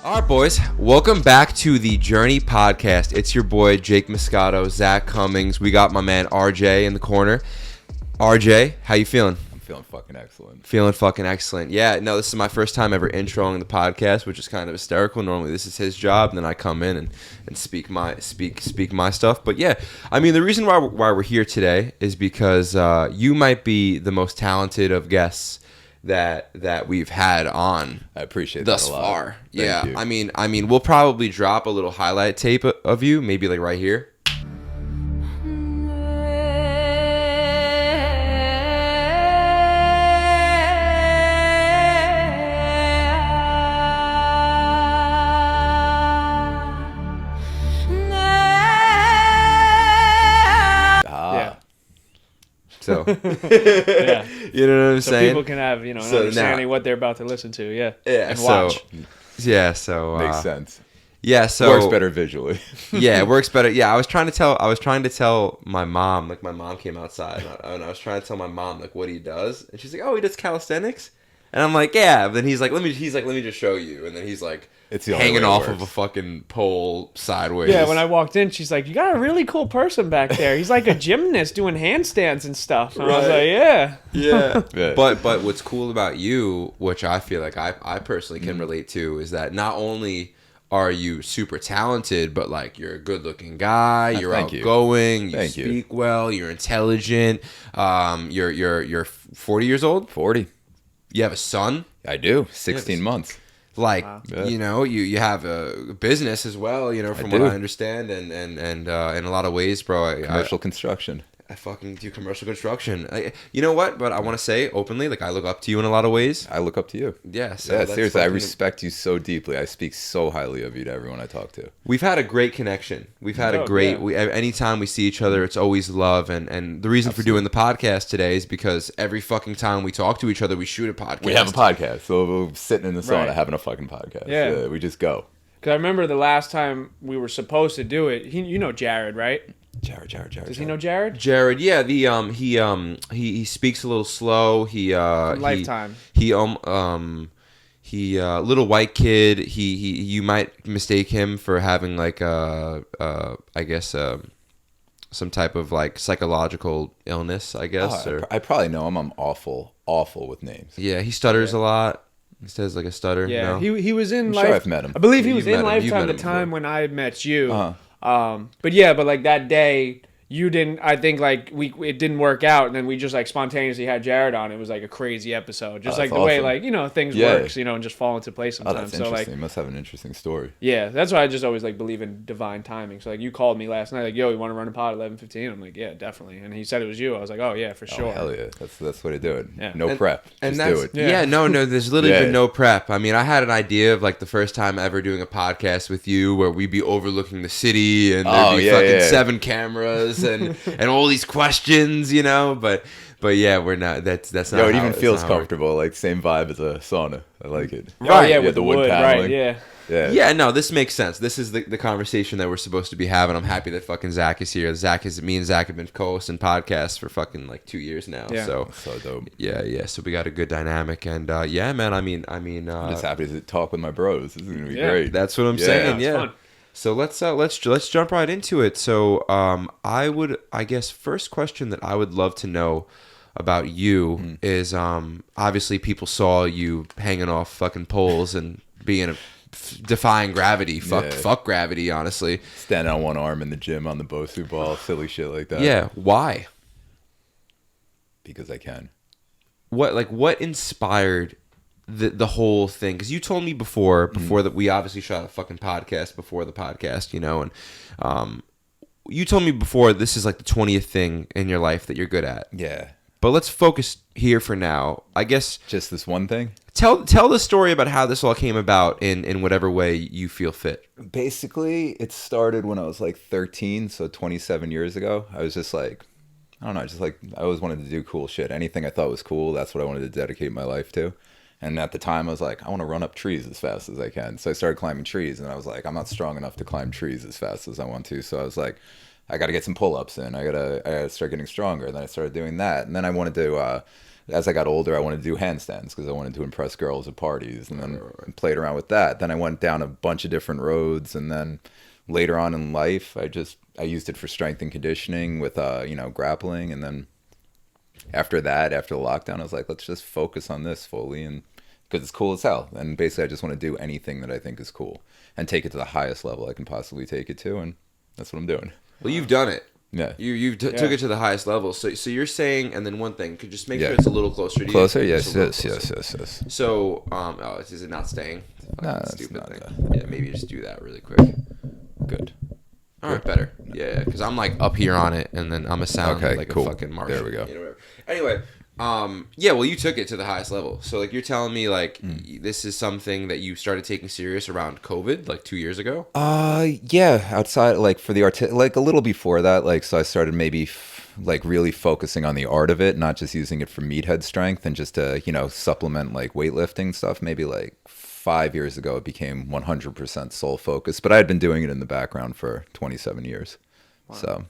All right, boys. Welcome back to the Journey Podcast. It's your boy, Jake Moscato, Zach Cummings. We got my man, RJ, in the corner. RJ, how you feeling? I'm feeling fucking excellent. Feeling fucking excellent. Yeah, no, this is my first time ever introing the podcast, which is kind of hysterical. Normally, this is his job, and then I come in and speak my stuff. But yeah, I mean, the reason why we're here today is because you might be the most talented of guests that we've had on. I appreciate thus that a lot. far. Thank Yeah, you. I mean, we'll probably drop a little highlight tape of you, maybe like right here. So, Yeah. you know what I'm So saying? people can have, an So understanding now- what they're about to listen to, Yeah, and so watch. Makes sense. Yeah, so Works better visually. Yeah, it works better. Yeah, I was trying to tell my mom, like my mom came outside and I was trying to tell my mom like what he does, and she's like, "Oh, he does calisthenics?" And I'm like, "Yeah." But then he's like, "Let me just show you." And then he's like It's the only hanging way it off works. of a fucking pole sideways. Yeah, when I walked in, she's like, "You got a really cool person back there. He's like a gymnast doing handstands and stuff." And I was Right. like, "Yeah." Yeah. Yeah. But what's cool about you, which I feel like I personally can relate to, is that not only are you super talented, but like you're a good looking guy, you're thank you. outgoing, you Thank you. speak well, you're intelligent, you're 40 years old, 40. you have a son, I do. 16 months. like Yeah. you have a business as well, from what do. I understand, and in a lot of ways, bro. Commercial construction. I fucking do commercial construction. You know what? But I want to say openly, like I look up to you in a lot of ways. I look up to you. Yeah. So Yeah, that's seriously, I fucking- respect you so deeply. I speak so highly of you to everyone I talk to. We've had a great connection. We've had a Oh, great. yeah. Anytime we see each other, it's always love. And the reason for doing the podcast today is because every fucking time we talk to each other, we shoot a podcast. We have a podcast, so we're sitting in the sauna Right. having a fucking podcast. Yeah. We just go. Because I remember the last time we were supposed to do it. You know Jared, right? Jared. Does he know Jared? Jared, yeah, he speaks a little slow. Lifetime. He little white kid. You might mistake him for having like I guess some type of like psychological illness, I guess. Oh, or I probably know him. I'm awful with names. yeah, he stutters a lot. He says like a stutter. Yeah, no? he was in I'm Life. sure I've met him. I believe he Yeah, was you've in met him. You've Lifetime met the him time before. when I had met you. Uh-huh. But like that day, you didn't. I think like it didn't work out, and then we just like spontaneously had Jared on. It was like a crazy episode, just Oh, like that's the way awesome. like things Yeah. works, and just fall into place Oh, sometimes. that's So interesting. like He must have an interesting story. yeah, that's why I just always like believe in divine timing. So like you called me last night, like yo, you want to run a pod at 11:15? I'm like yeah, definitely. And he said it was you. I was like oh yeah, for sure. Oh, hell yeah. That's the way to do it. Yeah. No prep. And Just that's do it. yeah. no, there's literally Yeah. been no prep. I mean, I had an idea of like the first time ever doing a podcast with you where we'd be overlooking the city and there'd Oh, be yeah, fucking yeah. 7 cameras and all these questions, but yeah, we're not that's not Yo, it how- even that's feels not how it comfortable. Like same vibe as a sauna. I like it. Oh yeah, with the the wood wood, right? paneling. Yeah. Yeah. Yeah, no, this makes sense. This is the conversation that we're supposed to be having. I'm happy that fucking Zach is here. Me and Zach have been co-hosting podcasts for fucking like 2 years now. Yeah. So So dope. yeah. So we got a good dynamic, and yeah, man. I mean, I'm just happy to talk with my bros. This is gonna be Yeah. great. that's what I'm Yeah. saying. It's Yeah. fun. So let's jump right into it. So I guess first question that I would love to know about you is obviously people saw you hanging off fucking poles and being defying gravity. Yeah. Fuck gravity, honestly. Standing on one arm in the gym on the Bosu ball, silly shit like that. Yeah. Why? Because I can. What inspired the whole thing? Because you told me before that we obviously shot a fucking podcast before the podcast, and you told me before this is like the 20th thing in your life that you're good at. Yeah. But let's focus here for now. I guess Just this one thing? tell the story about how this all came about in whatever way you feel fit. Basically, it started when I was like 13, so 27 years ago. I was just like, I don't know, just like, I always wanted to do cool shit. Anything I thought was cool, that's what I wanted to dedicate my life to. And at the time, I was like, I want to run up trees as fast as I can. So I started climbing trees, and I was like, I'm not strong enough to climb trees as fast as I want to. So I was like, I got to get some pull-ups in. I gotta start getting stronger. And then I started doing that. And then I wanted to as I got older, I wanted to do handstands because I wanted to impress girls at parties, and then played around with that. Then I went down a bunch of different roads, and then later on in life, I used it for strength and conditioning with grappling, and then after that, after the lockdown, I was like, let's just focus on this fully, and because it's cool as hell. And basically, I just want to do anything that I think is cool and take it to the highest level I can possibly take it to, and that's what I'm doing. Well, you've done it. Yeah. You took it to the highest level. So you're saying, and then one thing, could just make sure Yeah. it's a little closer to you. Closer? Yes, Just a little yes, closer. yes. So, is it not staying? No, Fucking it's stupid not thing. that. Yeah, maybe just do that really quick. Good. All right, better. Yeah, because I'm like up here on it, and then I'm a sound Okay, like cool. a fucking Martian. There we go. You know, whatever. Anyway, yeah. Well, you took it to the highest level. So like, you're telling me like this is something that you started taking serious around COVID, like 2 years ago. Yeah, outside, like for the like a little before that, like, so I started maybe like really focusing on the art of it, not just using it for meathead strength and just to, supplement like weightlifting stuff. Maybe like 5 years ago, it became 100% soul focused, but I had been doing it in the background for 27 years. Wow. So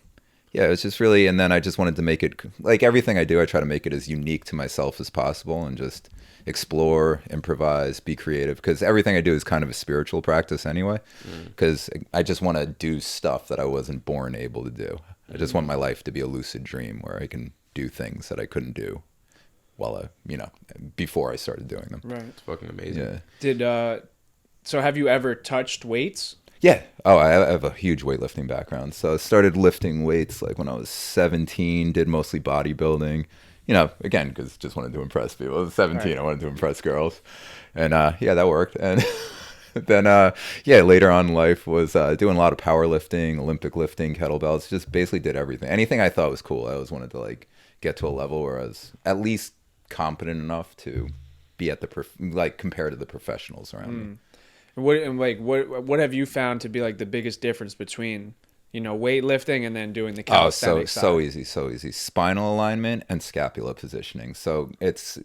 yeah, it was just really, and then I just wanted to make it, like everything I do, I try to make it as unique to myself as possible and just explore, improvise, be creative, because everything I do is kind of a spiritual practice anyway, because I just want to do stuff that I wasn't born able to do. I just want my life to be a lucid dream where I can do things that I couldn't do while before I started doing them. Right. It's fucking amazing. Yeah. So have you ever touched weights? Yeah. Oh, I have a huge weightlifting background. So I started lifting weights like when I was 17, did mostly bodybuilding, again, because just wanted to impress people. I was 17, right. I wanted to impress girls. And yeah, that worked. And then, later on in life was doing a lot of powerlifting, Olympic lifting, kettlebells, just basically did everything. Anything I thought was cool. I always wanted to like get to a level where I was at least competent enough to be at compared to the professionals around me. What have you found to be like the biggest difference between weightlifting and then doing the calisthenics side? So easy. Spinal alignment and scapula positioning. So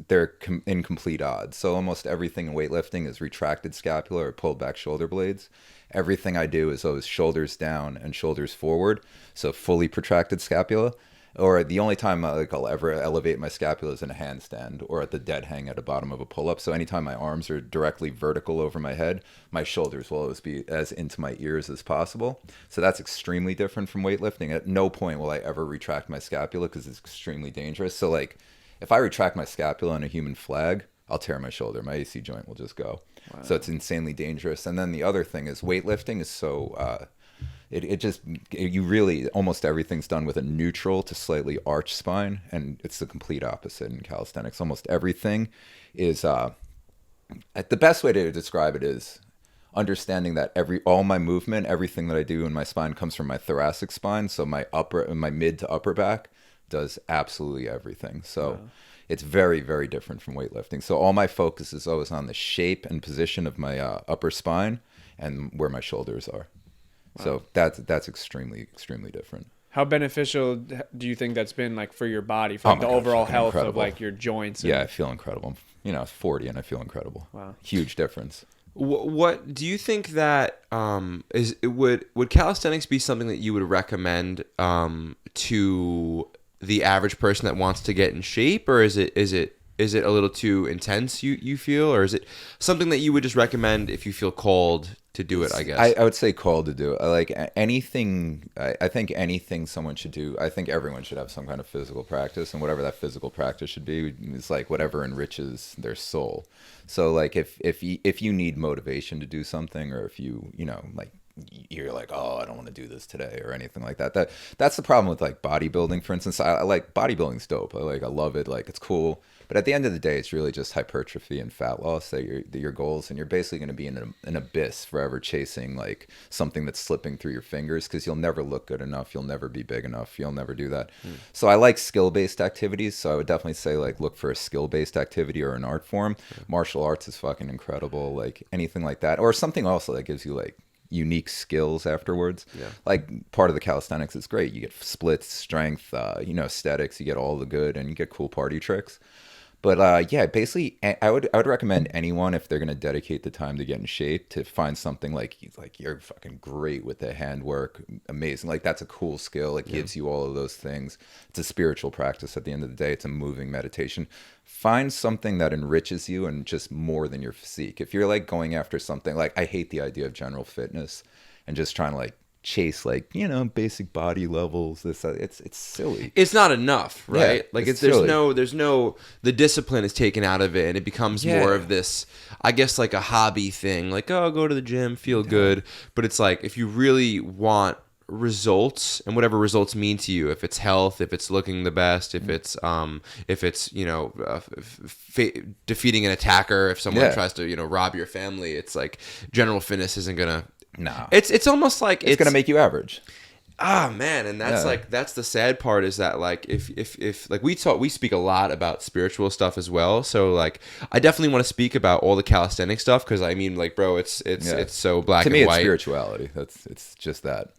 they're in complete odds. So almost everything in weightlifting is retracted scapula or pulled back shoulder blades. Everything I do is always shoulders down and shoulders forward. So fully protracted scapula. Or the only time I'll ever elevate my scapula is in a handstand or at the dead hang at the bottom of a pull-up. So anytime my arms are directly vertical over my head, my shoulders will always be as into my ears as possible. So that's extremely different from weightlifting. At no point will I ever retract my scapula because it's extremely dangerous. So like if I retract my scapula on a human flag, I'll tear my shoulder. My AC joint will just go. Wow. So it's insanely dangerous. And then the other thing is weightlifting is so... you really, almost everything's done with a neutral to slightly arched spine, and it's the complete opposite in calisthenics. Almost everything is, the best way to describe it is understanding that all my movement, everything that I do in my spine comes from my thoracic spine. So my mid to upper back does absolutely everything. So it's very, very different from weightlifting. So all my focus is always on the shape and position of my upper spine and where my shoulders are. Wow. So that's extremely, extremely different. How beneficial do you think that's been like for your body, for like the overall health incredible. Of like your joints? Yeah, I feel incredible. I'm 40 and I feel incredible. Wow. Huge difference. What do you think that would calisthenics be something that you would recommend to the average person that wants to get in shape, or is it a little too intense, you feel, or is it something that you would just recommend if you feel called to do it, I guess? I would say called to do it. Like anything, I think anything someone should do, I think everyone should have some kind of physical practice, and whatever that physical practice should be is like whatever enriches their soul. So like if you need motivation to do something, or if you're like, oh, I don't want to do this today or anything like that. That's the problem with like bodybuilding, for instance. I like bodybuilding's dope. I love it. Like it's cool. But at the end of the day, it's really just hypertrophy and fat loss that your goals, and you're basically going to be in an abyss forever chasing like something that's slipping through your fingers, because you'll never look good enough. You'll never be big enough. You'll never do that. So I like skill-based activities. So I would definitely say like look for a skill-based activity or an art form. Martial arts is fucking incredible. Like anything like that, or something also that gives you like unique skills afterwards. Like part of the calisthenics is great. You get splits, strength, aesthetics. You get all the good, and you get cool party tricks. But yeah, basically, I would recommend anyone, if they're gonna dedicate the time to get in shape, to find something like you're fucking great with the handwork, amazing. Like that's a cool skill. It gives you all of those things. It's a spiritual practice. At the end of the day, it's a moving meditation. Find something that enriches you and just more than your physique. If you're like going after something like, I hate the idea of general fitness and just trying to like chase like basic body levels, it's silly. It's not enough, right? Yeah, Like it's there's silly. no the discipline is taken out of it, and it becomes Yeah. more of this, I guess, like a hobby thing. Like, oh, go to the gym, feel good. But it's like, if you really want results, and whatever results mean to you, if it's health, if it's looking the best, if it's defeating an attacker, if someone Yeah. tries to rob your family, it's like general fitness isn't gonna. No, It's almost like it's gonna make you average. Ah, man, and that's Yeah. like that's the sad part, is that like if like we speak a lot about spiritual stuff as well. So like I definitely want to speak about all the calisthenic stuff, because I mean, like, bro, it's so black To me, and it's white. spirituality. It's just that.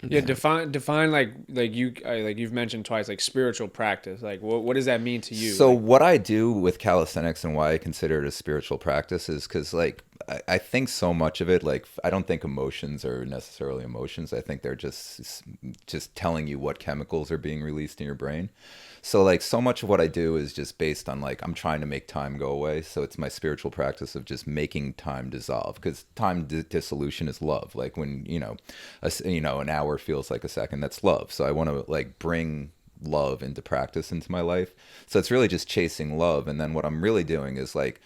Yeah, define like you've mentioned twice, like spiritual practice. Like what does that mean to you? So Like, what I do with calisthenics and why I consider it a spiritual practice is because like I think so much of it, like I don't think emotions are necessarily emotions. I think they're just telling you what chemicals are being released in your brain. So like so much of what I do is just based on like I'm trying to make time go away. So it's my spiritual practice of just making time dissolve, because time dissolution is love. Like when an hour feels like a second, that's love. So I want to like bring love into practice into my life. So it's really just chasing love. And then what I'm really doing is like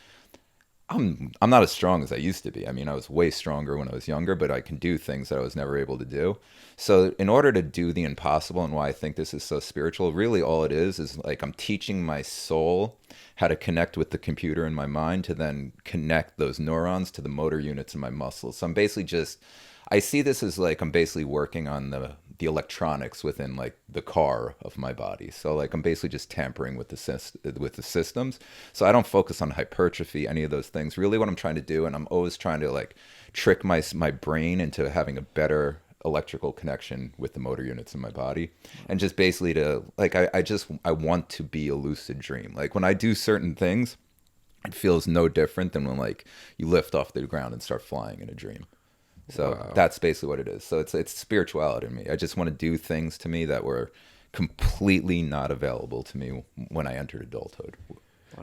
I'm not as strong as I used to be. I mean, I was way stronger when I was younger, but I can do things that I was never able to do. So in order to do the impossible, and why I think this is so spiritual, really all it is like I'm teaching my soul how to connect with the computer in my mind to then connect those neurons to the motor units in my muscles. So I'm basically I see this as like I'm basically working on the electronics within like the car of my body. So like I'm basically just tampering with the systems. So I don't focus on hypertrophy, any of those things. Really what I'm trying to do, and I'm always trying to like trick my brain into having a better electrical connection with the motor units in my body, and just basically to like I want to be a lucid dream. Like when I do certain things, it feels no different than when like you lift off the ground and start flying in a dream. So Wow. that's basically what it is. So it's spirituality to me. I just want to do things to me that were completely not available to me when I entered adulthood.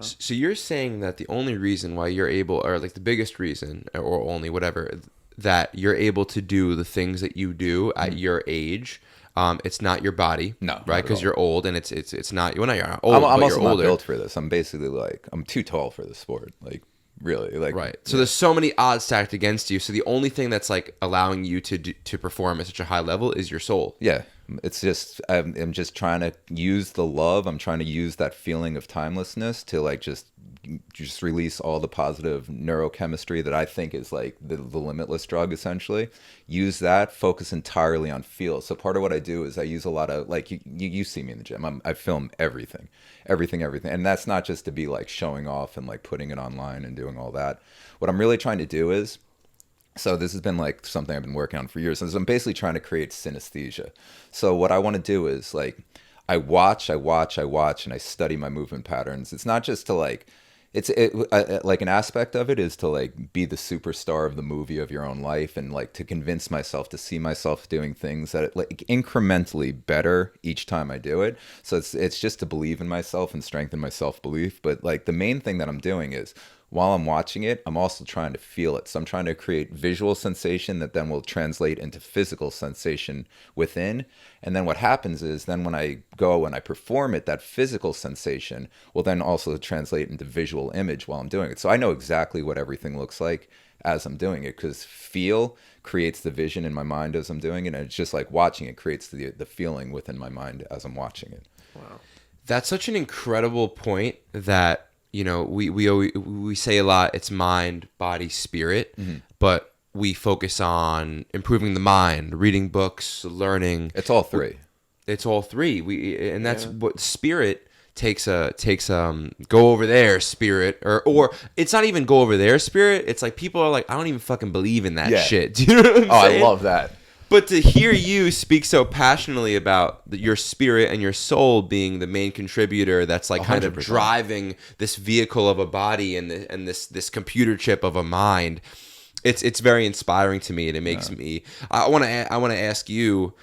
So you're saying that the only reason why you're able, or like the biggest reason, or only whatever, that you're able to do the things that you do at your age, it's not your body, No, right? not at Because all. you're old, and it's not. Well, not you're not old, I'm but also you're not older. built for this. I'm basically like I'm too tall for the sport. Like really, like Right. So there's so many odds stacked against you. So the only thing that's like allowing you to perform at such a high level is your soul. yeah. It's just I'm just trying to use the love. I'm trying to use that feeling of timelessness to like just release all the positive neurochemistry that I think is like the limitless drug, essentially. Use that, focus entirely on feel. So part of what I do is I use a lot of like you see me in the gym. I film everything, and that's not just to be like showing off and like putting it online and doing all that. What I'm really trying to do is, so this has been like something I've been working on for years. And so I'm basically trying to create synesthesia. So what I want to do is like I watch, and I study my movement patterns. It's not just to like like an aspect of it is to like be the superstar of the movie of your own life, and like to convince myself to see myself doing things that like incrementally better each time I do it. So it's just to believe in myself and strengthen my self-belief. But like the main thing that I'm doing is, while I'm watching it, I'm also trying to feel it. So I'm trying to create visual sensation that then will translate into physical sensation within. And then what happens is then when I go and I perform it, that physical sensation will then also translate into visual image while I'm doing it. So I know exactly what everything looks like as I'm doing it, because feel creates the vision in my mind as I'm doing it. And it's just like watching it creates the feeling within my mind as I'm watching it. wow. That's such an incredible point that, we say a lot, it's mind, body, spirit, but we focus on improving the mind, reading books, learning. It's all three. It's all three. And that's what spirit takes go over there spirit, or it's not even go over there spirit. It's like people are like, I don't even fucking believe in that Yeah. shit. Do you know what I'm Oh, saying? I love that. But to hear you speak so passionately about your spirit and your soul being the main contributor, that's like kind of 100%. driving this vehicle of a body and this computer chip of a mind, it's very inspiring to me, and it makes me. I want to ask you,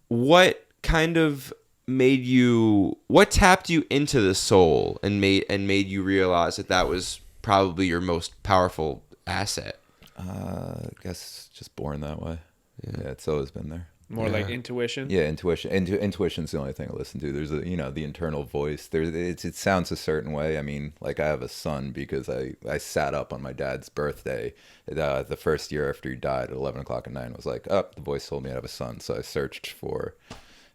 what kind of what tapped you into the soul and made you realize that was probably your most powerful asset? I guess just born that way. Yeah, it's always been there. More like intuition. Yeah, intuition. Intuition's the only thing I listen to. There's the internal voice. It sounds a certain way. I mean, like I have a son because I sat up on my dad's birthday, the first year after he died at 11 o'clock at night. And was like, the voice told me I have a son. So I searched for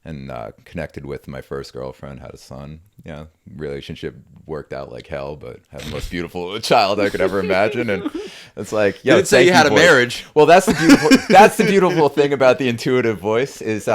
and connected with my first girlfriend, had a son. Yeah, relationship worked out like hell, but had the most beautiful child I could ever imagine. And it's like, you didn't say you had a marriage. Well, that's the beautiful thing about the intuitive voice is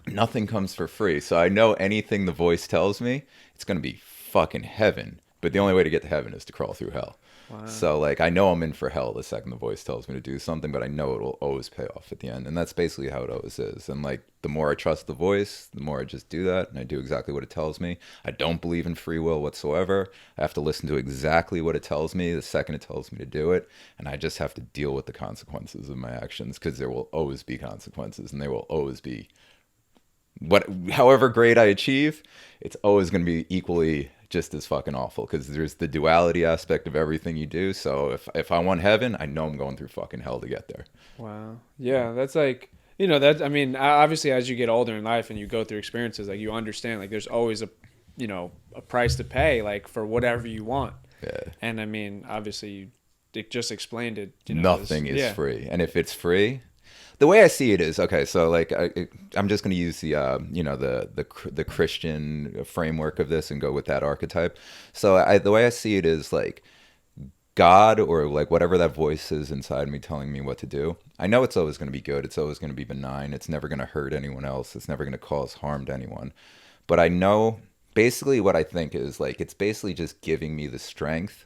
nothing comes for free. So I know anything the voice tells me, it's gonna be fucking heaven. But the only way to get to heaven is to crawl through hell. Wow. So like I know I'm in for hell the second the voice tells me to do something, but I know it will always pay off at the end. And that's basically how it always is. And like the more I trust the voice, the more I just do that and I do exactly what it tells me. I don't believe in free will whatsoever. I have to listen to exactly what it tells me the second it tells me to do it. And I just have to deal with the consequences of my actions, because there will always be consequences, and they will always be however great I achieve, it's always going to be equally just as fucking awful, because there's the duality aspect of everything you do. So if I want heaven, I know I'm going through fucking hell to get there. Wow. Yeah, that's like, that, I mean, obviously as you get older in life and you go through experiences, like you understand, like there's always a price to pay, like for whatever you want. Yeah. And I mean, obviously you just explained it. Nothing is free. And if it's free, the way I see it is, okay, so like I'm just going to use the the Christian framework of this and go with that archetype. So the way I see it is like God, or like whatever that voice is inside me telling me what to do. I know it's always going to be good. It's always going to be benign. It's never going to hurt anyone else. It's never going to cause harm to anyone. But I know basically what I think is like it's basically just giving me the strength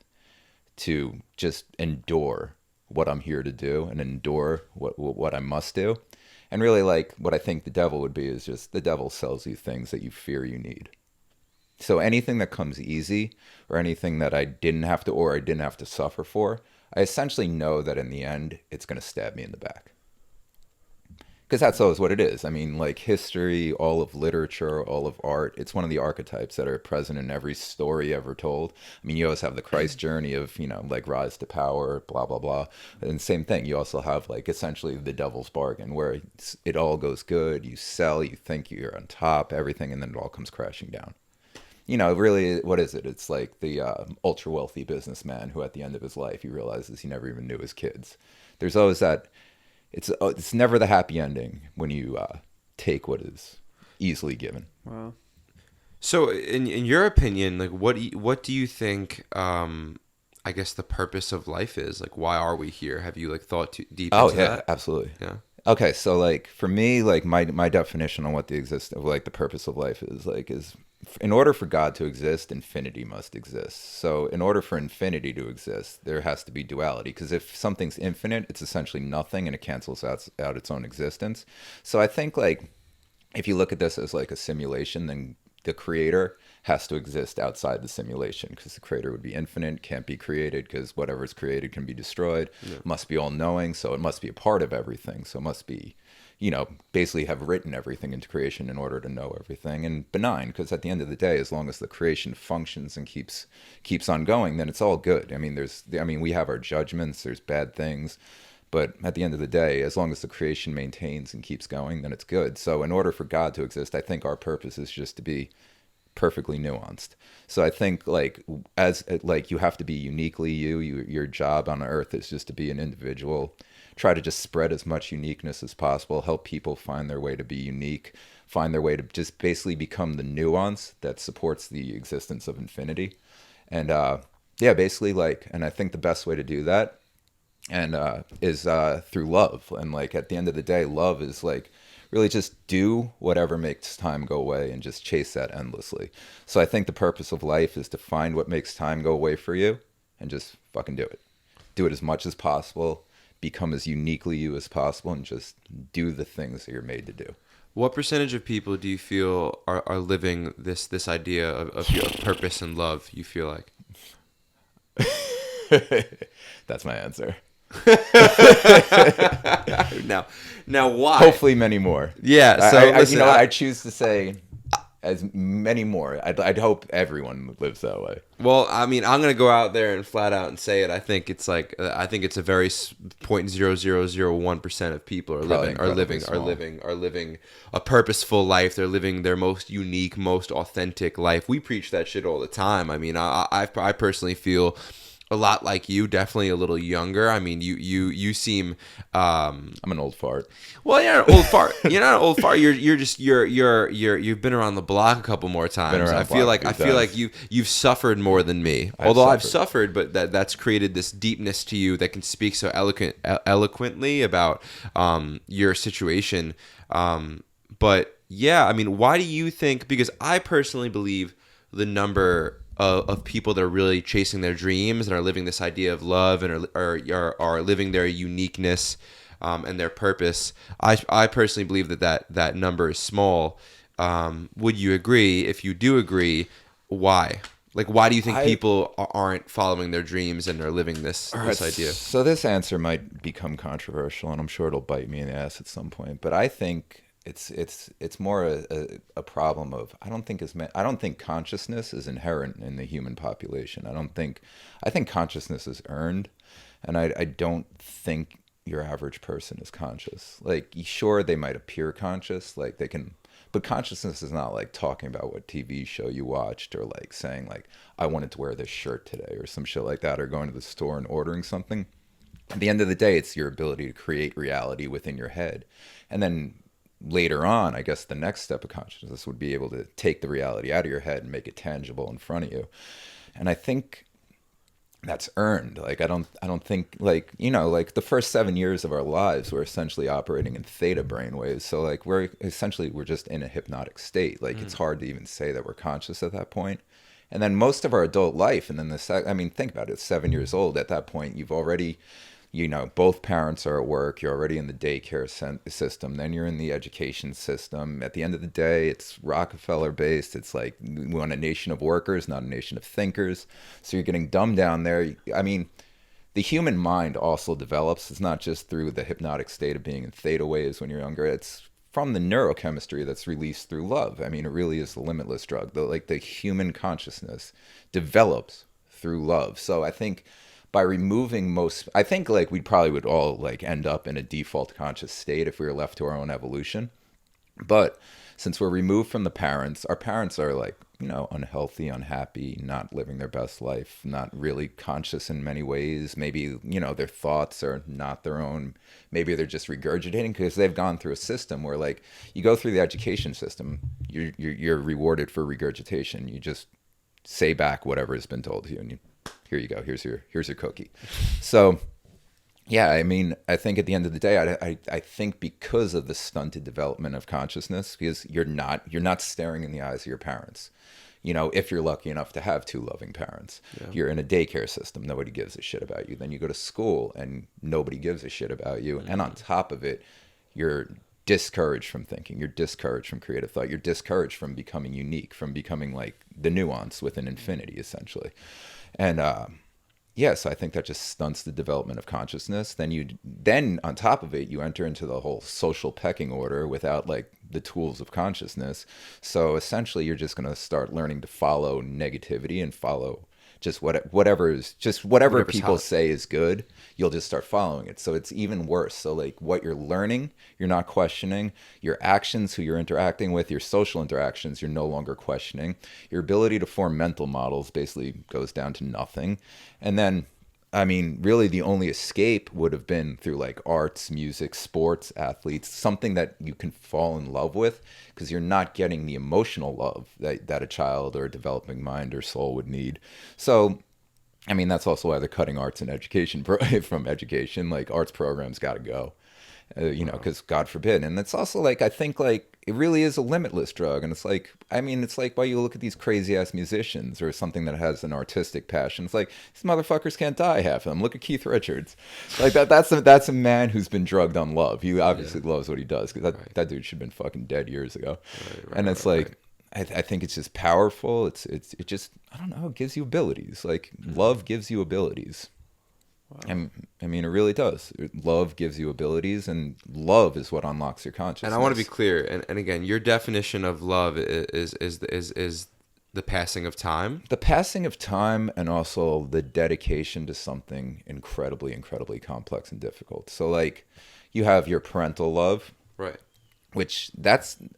to just endure what I'm here to do and endure what I must do. And really, like, what I think the devil would be is just the devil sells you things that you fear you need. So anything that comes easy, or anything that I didn't have to suffer for, I essentially know that in the end, it's going to stab me in the back. Because that's always what it is. I mean, like history, all of literature, all of art, it's one of the archetypes that are present in every story ever told. I mean, you always have the Christ journey of, like rise to power, blah, blah, blah. And same thing, you also have like essentially the devil's bargain, where it all goes good, you sell, you think you're on top, everything, and then it all comes crashing down. Really, what is it? It's like the ultra wealthy businessman who at the end of his life, he realizes he never even knew his kids. There's always that. It's never the happy ending when you take what is easily given. Wow. So, in your opinion, like what do you think? I guess the purpose of life is, like, why are we here? Have you like thought too deep into that? Absolutely. Yeah. Okay, so like for me, like my definition on what the purpose of life is in order for God to exist, infinity must exist. So in order for infinity to exist, there has to be duality, because if something's infinite, it's essentially nothing and it cancels out its own existence. So I think like if you look at this as like a simulation, then the creator has to exist outside the simulation, because the creator would be infinite, can't be created, because whatever is created can be destroyed, must be all-knowing, so it must be a part of everything, so it must be, basically have written everything into creation in order to know everything, and benign, because at the end of the day, as long as the creation functions and keeps on going, then it's all good. I mean, we have our judgments, there's bad things, but at the end of the day, as long as the creation maintains and keeps going, then it's good. So in order for God to exist, I think our purpose is just to be perfectly nuanced. So I think like you have to be uniquely your job on earth is just to be an individual, try to just spread as much uniqueness as possible, help people find their way to be unique, find their way to just basically become the nuance that supports the existence of infinity. And basically and I think the best way to do that and is through love. And like at the end of the day, love is like really just do whatever makes time go away and just chase that endlessly. So I think the purpose of life is to find what makes time go away for you and just fucking do it. Do it as much as possible. become as uniquely you as possible and just do the things that you're made to do. What percentage of people do you feel are living this idea of your purpose and love? You feel like That's my answer. now why? Hopefully many more. Yeah. So listen, I choose to say as many more. I'd hope everyone lives that way. well, I mean, I'm gonna go out there and flat out and say it. I think it's like I think it's a very 0.0001% of people are living a purposeful life. They're living their most unique, most authentic life. We preach that shit all the time. I mean, I personally feel a lot like you, definitely a little younger. I mean, you seem. I'm an old fart. Well, you're not an old fart. You're not an old fart. You've been around the block a couple more times. I feel like you've suffered more than me. Although I've suffered, but that's created this deepness to you that can speak so eloquently about your situation. But yeah, I mean, why do you think? Because I personally believe the number of people that are really chasing their dreams and are living this idea of love and are living their uniqueness and their purpose. I personally believe that number is small. Would you agree? If you do agree, why? Like, why do you think people aren't following their dreams and are living this idea? So this answer might become controversial, and I'm sure it'll bite me in the ass at some point. But I think it's more a problem of I don't think consciousness is inherent in the human population. I think consciousness is earned, and I don't think your average person is conscious. Like, sure, they might appear conscious, like they can, but consciousness is not like talking about what TV show you watched, or like saying like I wanted to wear this shirt today or some shit like that, or going to the store and ordering something. At the end of the day, it's your ability to create reality within your head, and then later on, I guess the next step of consciousness would be able to take the reality out of your head and make it tangible in front of you. And I think that's earned. Like, I don't think, like, you know, like the first 7 years of our lives, we're essentially operating in theta brainwaves. So like we're just in a hypnotic state. Like it's hard to even say that we're conscious at that point. And then most of our adult life, and then think about it, 7 years old. At that point, you've already, you know, both parents are at work. You're already in the daycare system. Then you're in the education system. At the end of the day, it's Rockefeller based. It's like we want a nation of workers, not a nation of thinkers. So you're getting dumbed down there. I mean, the human mind also develops. It's not just through the hypnotic state of being in theta waves when you're younger. It's from the neurochemistry that's released through love. I mean, it really is the limitless drug. The human consciousness develops through love. So I think by removing I think like we probably would all like end up in a default conscious state if we were left to our own evolution. But since we're removed from the parents, our parents are like, you know, unhealthy, unhappy, not living their best life, not really conscious in many ways. Maybe, you know, their thoughts are not their own. Maybe they're just regurgitating because they've gone through a system where like you go through the education system, you're rewarded for regurgitation. You just say back whatever has been told to you, and here you go. Here's your cookie. So, yeah, I mean, I think at the end of the day, I think because of the stunted development of consciousness, because you're not staring in the eyes of your parents. You know, if you're lucky enough to have two loving parents, you're in a daycare system. Nobody gives a shit about you. Then you go to school and nobody gives a shit about you. And on top of it, you're discouraged from thinking. You're discouraged from creative thought. You're discouraged from becoming unique, from becoming like the nuance within infinity, essentially. And so I think that just stunts the development of consciousness. Then on top of it, you enter into the whole social pecking order without like the tools of consciousness. So essentially, you're just going to start learning to follow negativity and follow just whatever people say is good. You'll just start following it. So it's even worse. So like what you're learning, you're not questioning. Your actions, who you're interacting with, your social interactions, you're no longer questioning. Your ability to form mental models basically goes down to nothing. And then, I mean, really the only escape would have been through like arts, music, sports, athletes, something that you can fall in love with, because you're not getting the emotional love that a child or a developing mind or soul would need. So, I mean, that's also why they're cutting arts and education from education. Like arts programs got to go, you know, because God forbid. And it's also like, I think like it really is a limitless drug. And it's like, I mean, it's like why you look at these crazy ass musicians or something that has an artistic passion. It's like these motherfuckers can't die, half of them. Look at Keith Richards. Like that's a man who's been drugged on love. He obviously loves what he does, because that dude should have been fucking dead years ago. And it's like, I think it's just powerful. It just, I don't know, it gives you abilities. Like love gives you abilities. Wow. And I mean, it really does. Love gives you abilities, and love is what unlocks your consciousness. And I want to be clear. And again, your definition of love is the passing of time. The passing of time, and also the dedication to something incredibly, incredibly complex and difficult. So, like, you have your parental love, right? Which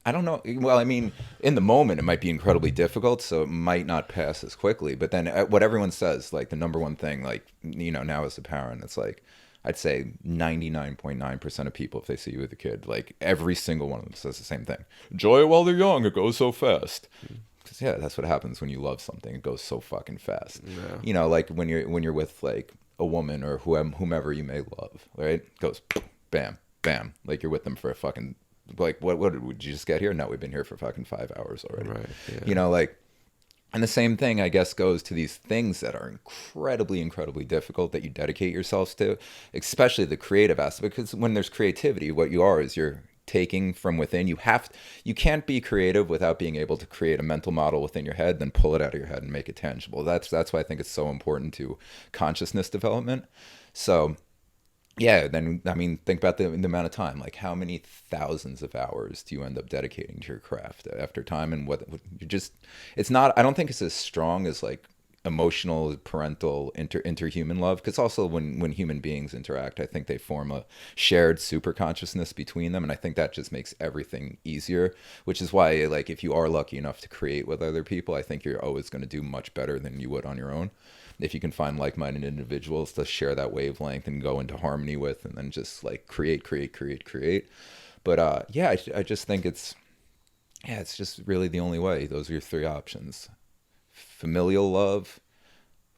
I don't know. Well, I mean, in the moment, it might be incredibly difficult, so it might not pass as quickly. But then what everyone says, like the number one thing, like, you know, now as a parent, it's like, I'd say 99.9% of people, if they see you with a kid, like every single one of them says the same thing. Enjoy it while they're young. It goes so fast. Because, yeah, that's what happens when you love something. It goes so fucking fast. Yeah. You know, like when you're with like a woman or whomever you may love, right? It goes bam, bam. Like you're with them for a fucking... Like, what did you just get here? No, we've been here for fucking 5 hours already. Right. Yeah. You know, like, and the same thing, I guess, goes to these things that are incredibly, incredibly difficult that you dedicate yourselves to, especially the creative aspect. Because when there's creativity, what you are is you're taking from within. You can't be creative without being able to create a mental model within your head, then pull it out of your head and make it tangible. That's why I think it's so important to consciousness development. So... yeah, then, I mean, think about the amount of time. Like, how many thousands of hours do you end up dedicating to your craft after time? And what you just, it's not, I don't think it's as strong as, like, emotional, parental, interhuman love. Because also when human beings interact, I think they form a shared super consciousness between them. And I think that just makes everything easier, which is why, like, if you are lucky enough to create with other people, I think you're always going to do much better than you would on your own. If you can find like-minded individuals to share that wavelength and go into harmony with, and then just like create. But yeah, I just think it's just really the only way. Those are your three options: familial love,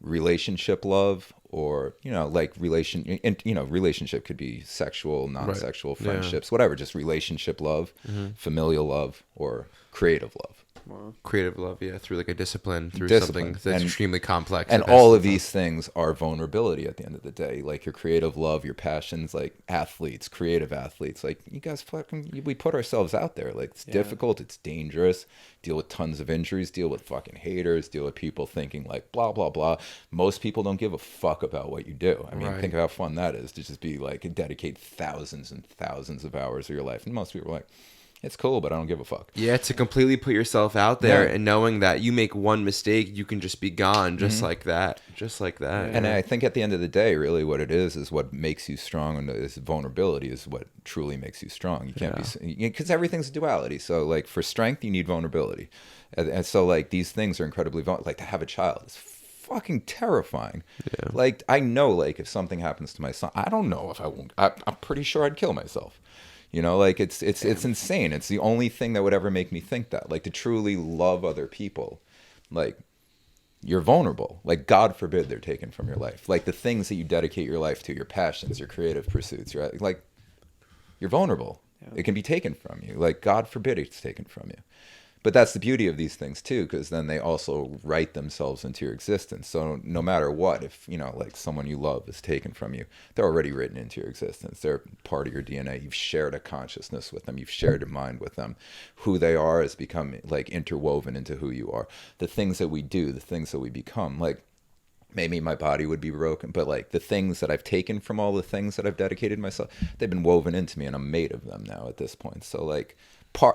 relationship love, or, you know, like relationship could be sexual, non-sexual, right. Friendships, whatever. Just relationship love, familial love, or creative love. Wow. Creative love, yeah, through like a discipline, something that's extremely complex. And all of these things are vulnerability at the end of the day. Like your creative love, your passions, like athletes, creative athletes. Like, you guys we put ourselves out there. Like, it's difficult, it's dangerous. Deal with tons of injuries, deal with fucking haters, deal with people thinking like blah, blah, blah. Most people don't give a fuck about what you do. I mean, right. Think of how fun that is to just be like, dedicate thousands and thousands of hours of your life. And most people are like, it's cool, but I don't give a fuck. Yeah, to completely put yourself out there and knowing that you make one mistake, you can just be gone just like that. Just like that. And I think at the end of the day, really what it is what makes you strong, and is vulnerability is what truly makes you strong. You can't be... Because everything's a duality. So, like, for strength, you need vulnerability. And so, like, these things are incredibly vulnerable. Like, to have a child is fucking terrifying. Yeah. Like, I know, like, if something happens to my son, I don't know if I won't... I'm pretty sure I'd kill myself. You know, like, it's insane. It's the only thing that would ever make me think that. Like, to truly love other people, like, you're vulnerable. Like, God forbid they're taken from your life. Like, the things that you dedicate your life to, your passions, your creative pursuits, you're vulnerable. Yeah. It can be taken from you. Like, God forbid it's taken from you. But that's the beauty of these things, too, because then they also write themselves into your existence. So no matter what, if, you know, like, someone you love is taken from you, they're already written into your existence. They're part of your DNA. You've shared a consciousness with them. You've shared a mind with them. Who they are has become, like, interwoven into who you are. The things that we do, the things that we become, like, maybe my body would be broken, but, like, the things that I've taken from all the things that I've dedicated myself, they've been woven into me, and I'm made of them now at this point. So, like,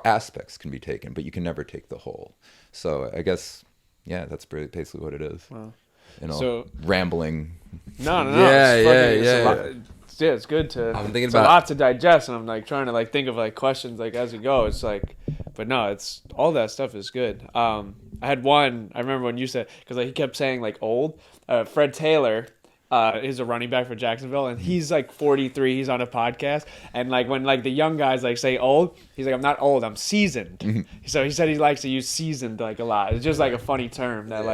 aspects can be taken, but you can never take the whole. So I guess, yeah, that's basically what it is. Wow. You know, so, rambling. No. Yeah. It's good to. I'm thinking it's about a lot to digest, and I'm like trying to like think of like questions like as we go. It's like, but no, it's all that stuff is good. I had one. I remember when you said, because like he kept saying like old. Fred Taylor. Is a running back for Jacksonville, and he's like 43. He's on a podcast, and like when like the young guys like say old, he's like, I'm not old, I'm seasoned. So he said he likes to use seasoned like a lot. It's just like a funny term that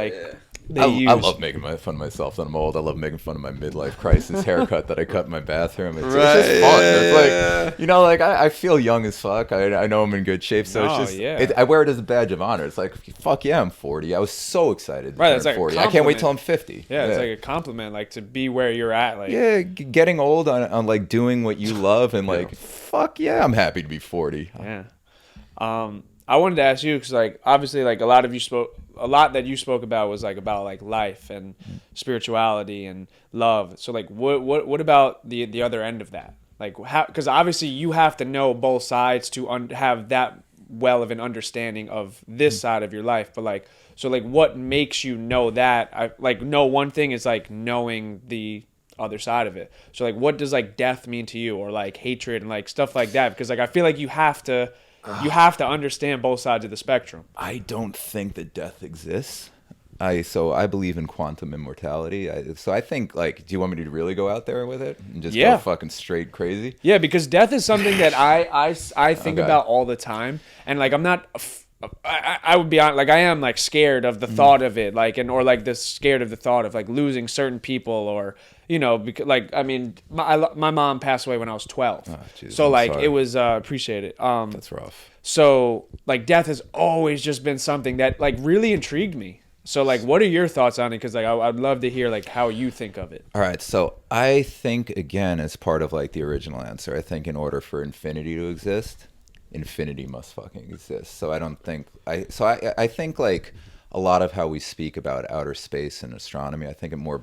they use. I love making fun of myself that I'm old. I love making fun of my midlife crisis haircut that I cut in my bathroom. It's just fun. It's like, like I feel young as fuck. I know I'm in good shape, so it's just I wear it as a badge of honor. It's like, fuck yeah, I'm 40. I was so excited to turn it's like 40. I can't wait till I'm 50. Yeah, it's like a compliment, like to be where you're at. Like getting old on like doing what you love and like fuck yeah, I'm happy to be 40. Yeah. I wanted to ask you because like obviously like a lot that you spoke about was like about like life and spirituality and love. So like what about the other end of that? Like how, because obviously you have to know both sides to have that well of an understanding of this side of your life. But like, so like what makes you know that? One thing is like knowing the other side of it. So like what does like death mean to you, or like hatred and like stuff like that? Because like I feel like you have to understand both sides of the spectrum. I don't think that death exists. I believe in quantum immortality. So I think, like, do you want me to really go out there with it and just go fucking straight crazy? Yeah, because death is something that I think about all the time, and like I'm not. I would be honest, like I am like scared of the thought of it, like or like this scared of the thought of like losing certain people, or because like I mean my mom passed away when I was 12, so like it was appreciated. That's rough. So like death has always just been something that like really intrigued me. So like what are your thoughts on it? Because like I'd love to hear like how you think of it. All right, so I think, again, as part of like the original answer, I think in order for infinity to exist, infinity must fucking exist. So I think like a lot of how we speak about outer space and astronomy, I think it more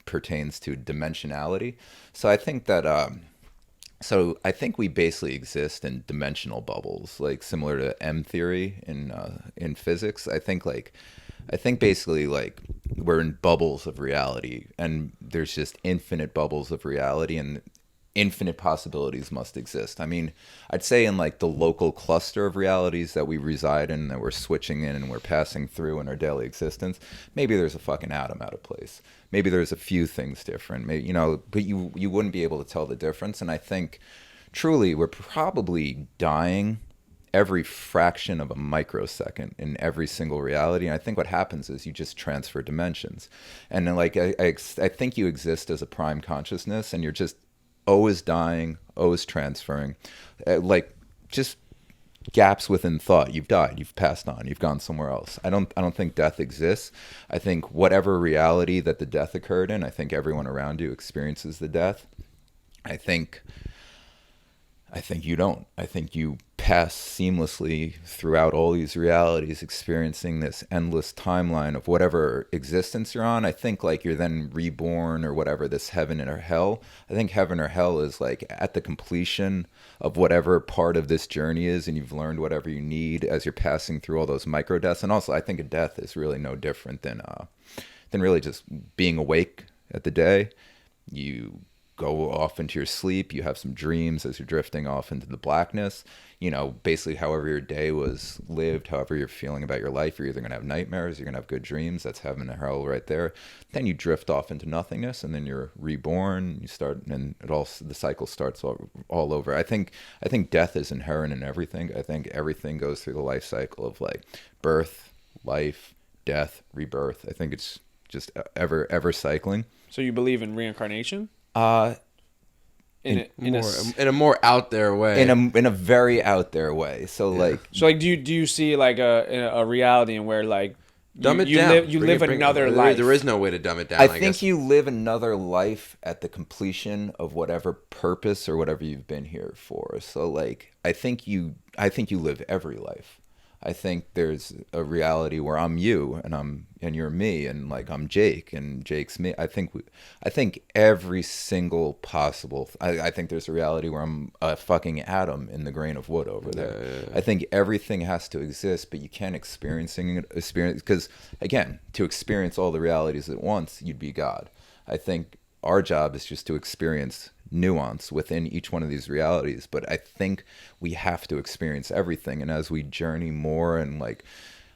pertains to dimensionality. So I think that I think we basically exist in dimensional bubbles, like similar to M theory in physics. I think basically like we're in bubbles of reality, and there's just infinite bubbles of reality, and infinite possibilities must exist. I mean, I'd say in like the local cluster of realities that we reside in, that we're switching in and we're passing through in our daily existence, maybe there's a fucking atom out of place. Maybe there's a few things different. Maybe, but you wouldn't be able to tell the difference. And I think truly we're probably dying every fraction of a microsecond in every single reality. And I think what happens is you just transfer dimensions. And then like I think you exist as a prime consciousness, and you're just always dying, always transferring, like just gaps within thought. You've died, you've passed on, you've gone somewhere else. I don't think death exists. I think whatever reality that the death occurred in, I think everyone around you experiences the death. I think you don't. I think you pass seamlessly throughout all these realities, experiencing this endless timeline of whatever existence you're on. I think like you're then reborn or whatever, this heaven or hell. I think heaven or hell is like at the completion of whatever part of this journey is, and you've learned whatever you need as you're passing through all those micro deaths. And also I think a death is really no different than really just being awake at the day. You go off into your sleep, you have some dreams as you're drifting off into the blackness. Basically however your day was lived, however you're feeling about your life, you're either going to have nightmares, you're going to have good dreams. That's heaven and hell right there. Then you drift off into nothingness, and then you're reborn. You start, and the cycle starts all over. I think death is inherent in everything. I think everything goes through the life cycle of like birth, life, death, rebirth. I think it's just ever cycling. So you believe in reincarnation? In a more out there way. In a very out there way. So Yeah. like do you see like a reality in where like dumb it down. You live another life? There is no way to dumb it down. I think you live another life at the completion of whatever purpose or whatever you've been here for. So like I think you live every life. I think there's a reality where I'm you and you're me, and like I'm Jake and Jake's me. I think every single possible. I think there's a reality where I'm a fucking atom in the grain of wood over there. Yeah. I think everything has to exist, but you can't experience because again, to experience all the realities at once, you'd be God. I think our job is just to experience nuance within each one of these realities, but I think we have to experience everything. And as we journey more, and like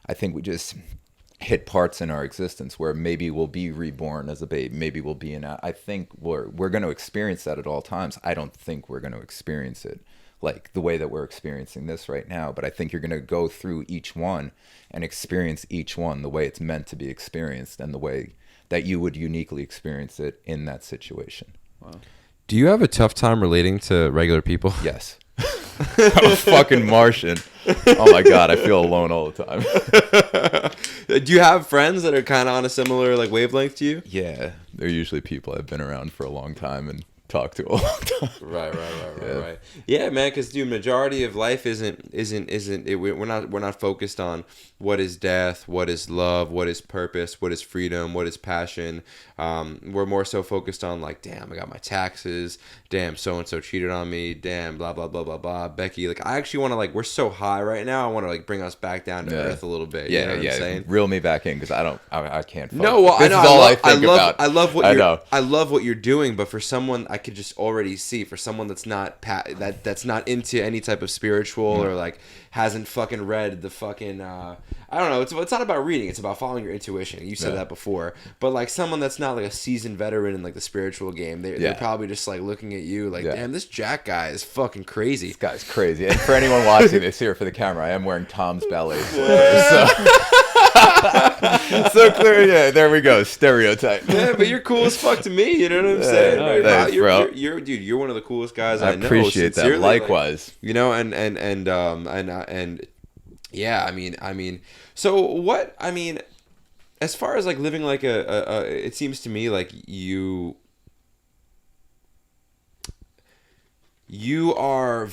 I think we just hit parts in our existence where maybe we'll be reborn as a baby, maybe we'll be I think we're going to experience that at all times. I don't think we're going to experience it like the way that we're experiencing this right now. But I think you're going to go through each one and experience each one the way it's meant to be experienced and the way that you would uniquely experience it in that situation. Wow. Do you have a tough time relating to regular people? Yes. I'm a fucking Martian. Oh my God, I feel alone all the time. Do you have friends that are kind of on a similar like wavelength to you? Yeah, they're usually people I've been around for a long time and talked to a long time. Right. Yeah, man. Because dude, majority of life we're not focused on what is death, what is love, what is purpose, what is freedom, what is passion. We're more so focused on like, damn, I got my taxes. Damn, so and so cheated on me. Damn, blah blah blah blah blah. Becky, like, I actually want to like, we're so high right now. I want to like bring us back down to earth a little bit. You know what I'm saying? Reel me back in because I can't. No, well, I know. I love what you're doing, but for someone, I could just already see for someone that's not that's not into any type of spiritual or like hasn't fucking read the fucking I don't know. It's not about reading. It's about following your intuition. You said that before, but like someone that's not like a seasoned veteran in like the spiritual game, they're probably just like looking at you like, damn, this Jack guy is fucking crazy. This guy's crazy. And for anyone watching this here for the camera, I am wearing Tom's belly. So clear, yeah. There we go. Stereotype. Yeah, but you're cool as fuck to me. You know what I'm saying? No, thanks, bro. You're one of the coolest guys I know. Appreciate that. Likewise. Like, you know, and yeah. I mean. So what? I mean, as far as like living like it seems to me like you are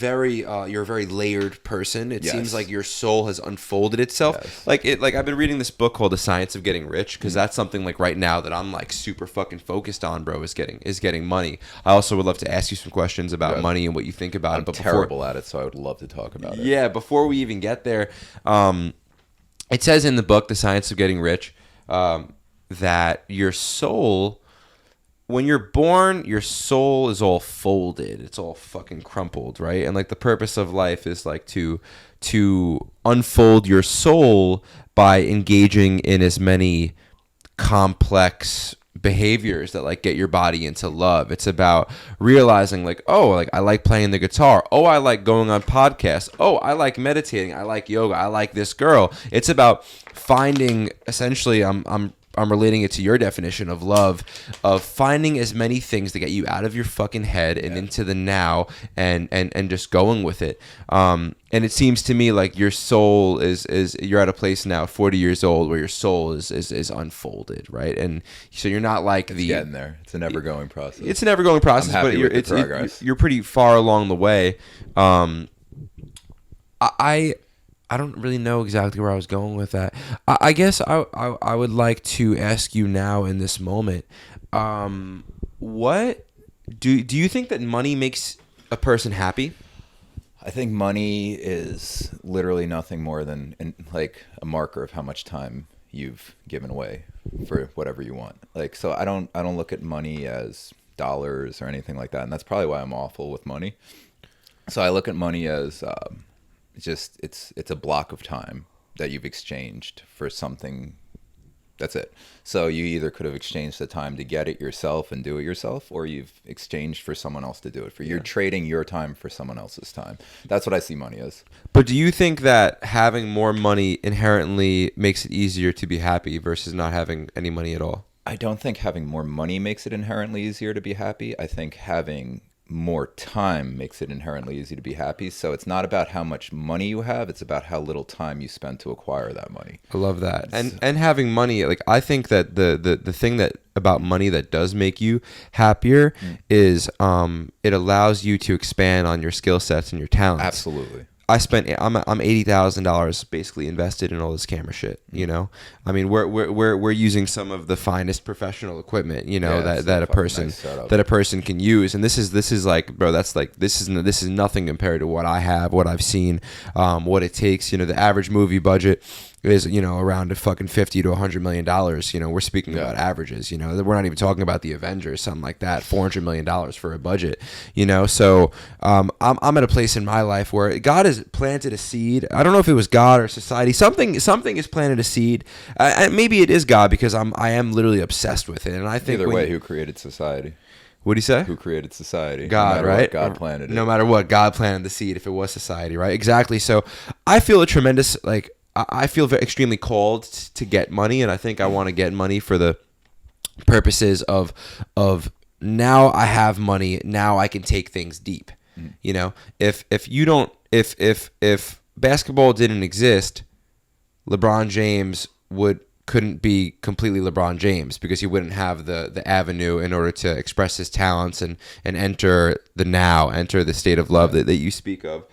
you're a very layered person. It seems like your soul has unfolded itself. Like I've been reading this book called The Science of Getting Rich because that's something like right now that I'm like super fucking focused on, bro, is getting money. I also would love to ask you some questions about money and what you think about it. But terrible at it, so I would love to talk about it. Yeah, before we even get there, it says in the book The Science of Getting Rich that your soul, when you're born, your soul is all folded. It's all fucking crumpled, right? And like the purpose of life is like to unfold your soul by engaging in as many complex behaviors that like get your body into love. It's about realizing like, oh, like I like playing the guitar. Oh, I like going on podcasts. Oh, I like meditating. I like yoga. I like this girl. It's about finding, essentially, I'm relating it to your definition of love, of finding as many things to get you out of your fucking head and into the now and just going with it. And it seems to me like your soul is you're at a place now, 40 years old, where your soul is unfolded, right? And so you're not like it's getting there. It's a never going process. It's a never going process, but you're pretty far along the way. I don't really know exactly where I was going with that. I guess I would like to ask you now in this moment, what do you think that money makes a person happy? I think money is literally nothing more than like a marker of how much time you've given away for whatever you want. Like, so I don't look at money as dollars or anything like that, and that's probably why I'm awful with money. So I look at money as it's a block of time that you've exchanged for something. That's it. So you either could have exchanged the time to get it yourself and do it yourself, or you've exchanged for someone else to do it for. You're trading your time for someone else's time. That's what I see money as. But do you think that having more money inherently makes it easier to be happy versus not having any money at all? I don't think having more money makes it inherently easier to be happy. I think having more time makes it inherently easy to be happy. So it's not about how much money you have, it's about how little time you spend to acquire that money. I love that. And having money, like, I think that the thing that about money that does make you happier is it allows you to expand on your skill sets and your talents. Absolutely. I'm $80,000 basically invested in all this camera shit. You know, I mean, we're using some of the finest professional equipment. You know, that a person can use, and this is like, bro, that's like this is nothing compared to what I have, what I've seen, what it takes. You know, the average movie budget is, you know, around a fucking 50 to 100 million dollars. You know, we're speaking about averages. You know, we're not even talking about the Avengers, something like that. $400 million for a budget. You know, so I'm at a place in my life where God has planted a seed. I don't know if it was God or society. Something has planted a seed. And maybe it is God, because I am literally obsessed with it. And I think either way, who created society? What do you say? Who created society? God, right? God planted it. No matter what, God planted the seed. If it was society, right? Exactly. So I feel a tremendous, like, I feel extremely called to get money, and I think I want to get money for the purposes of now I have money, now I can take things deep. You know, if basketball didn't exist, LeBron James couldn't be completely LeBron James, because he wouldn't have the avenue in order to express his talents and enter the state of love that you speak of.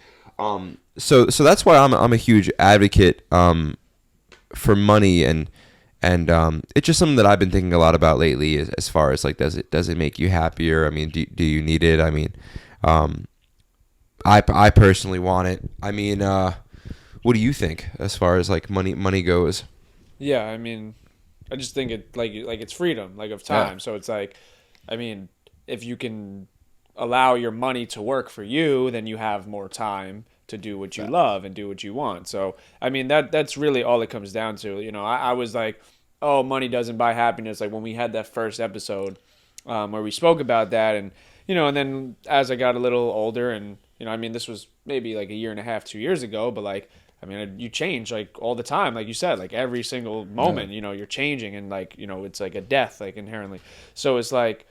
So that's why I'm a huge advocate for money, and it's just something that I've been thinking a lot about lately, as far as like, does it make you happier? I mean, do you need it? I mean, I personally want it. I mean, what do you think as far as like money goes? Yeah, I mean, I just think it like it's freedom, like, of time. Yeah. So it's like, I mean, if you can allow your money to work for you, then you have more time to do what you love and do what you want. So I mean, that's really all it comes down to. You know, I was like, oh, money doesn't buy happiness, like when we had that first episode where we spoke about that. And you know, and then as I got a little older, and you know, I mean, this was maybe like a year and a half, 2 years ago, but like, I mean, you change like all the time, like you said, like every single moment, you know, you're changing, and like, you know, it's like a death, like inherently. So it's like,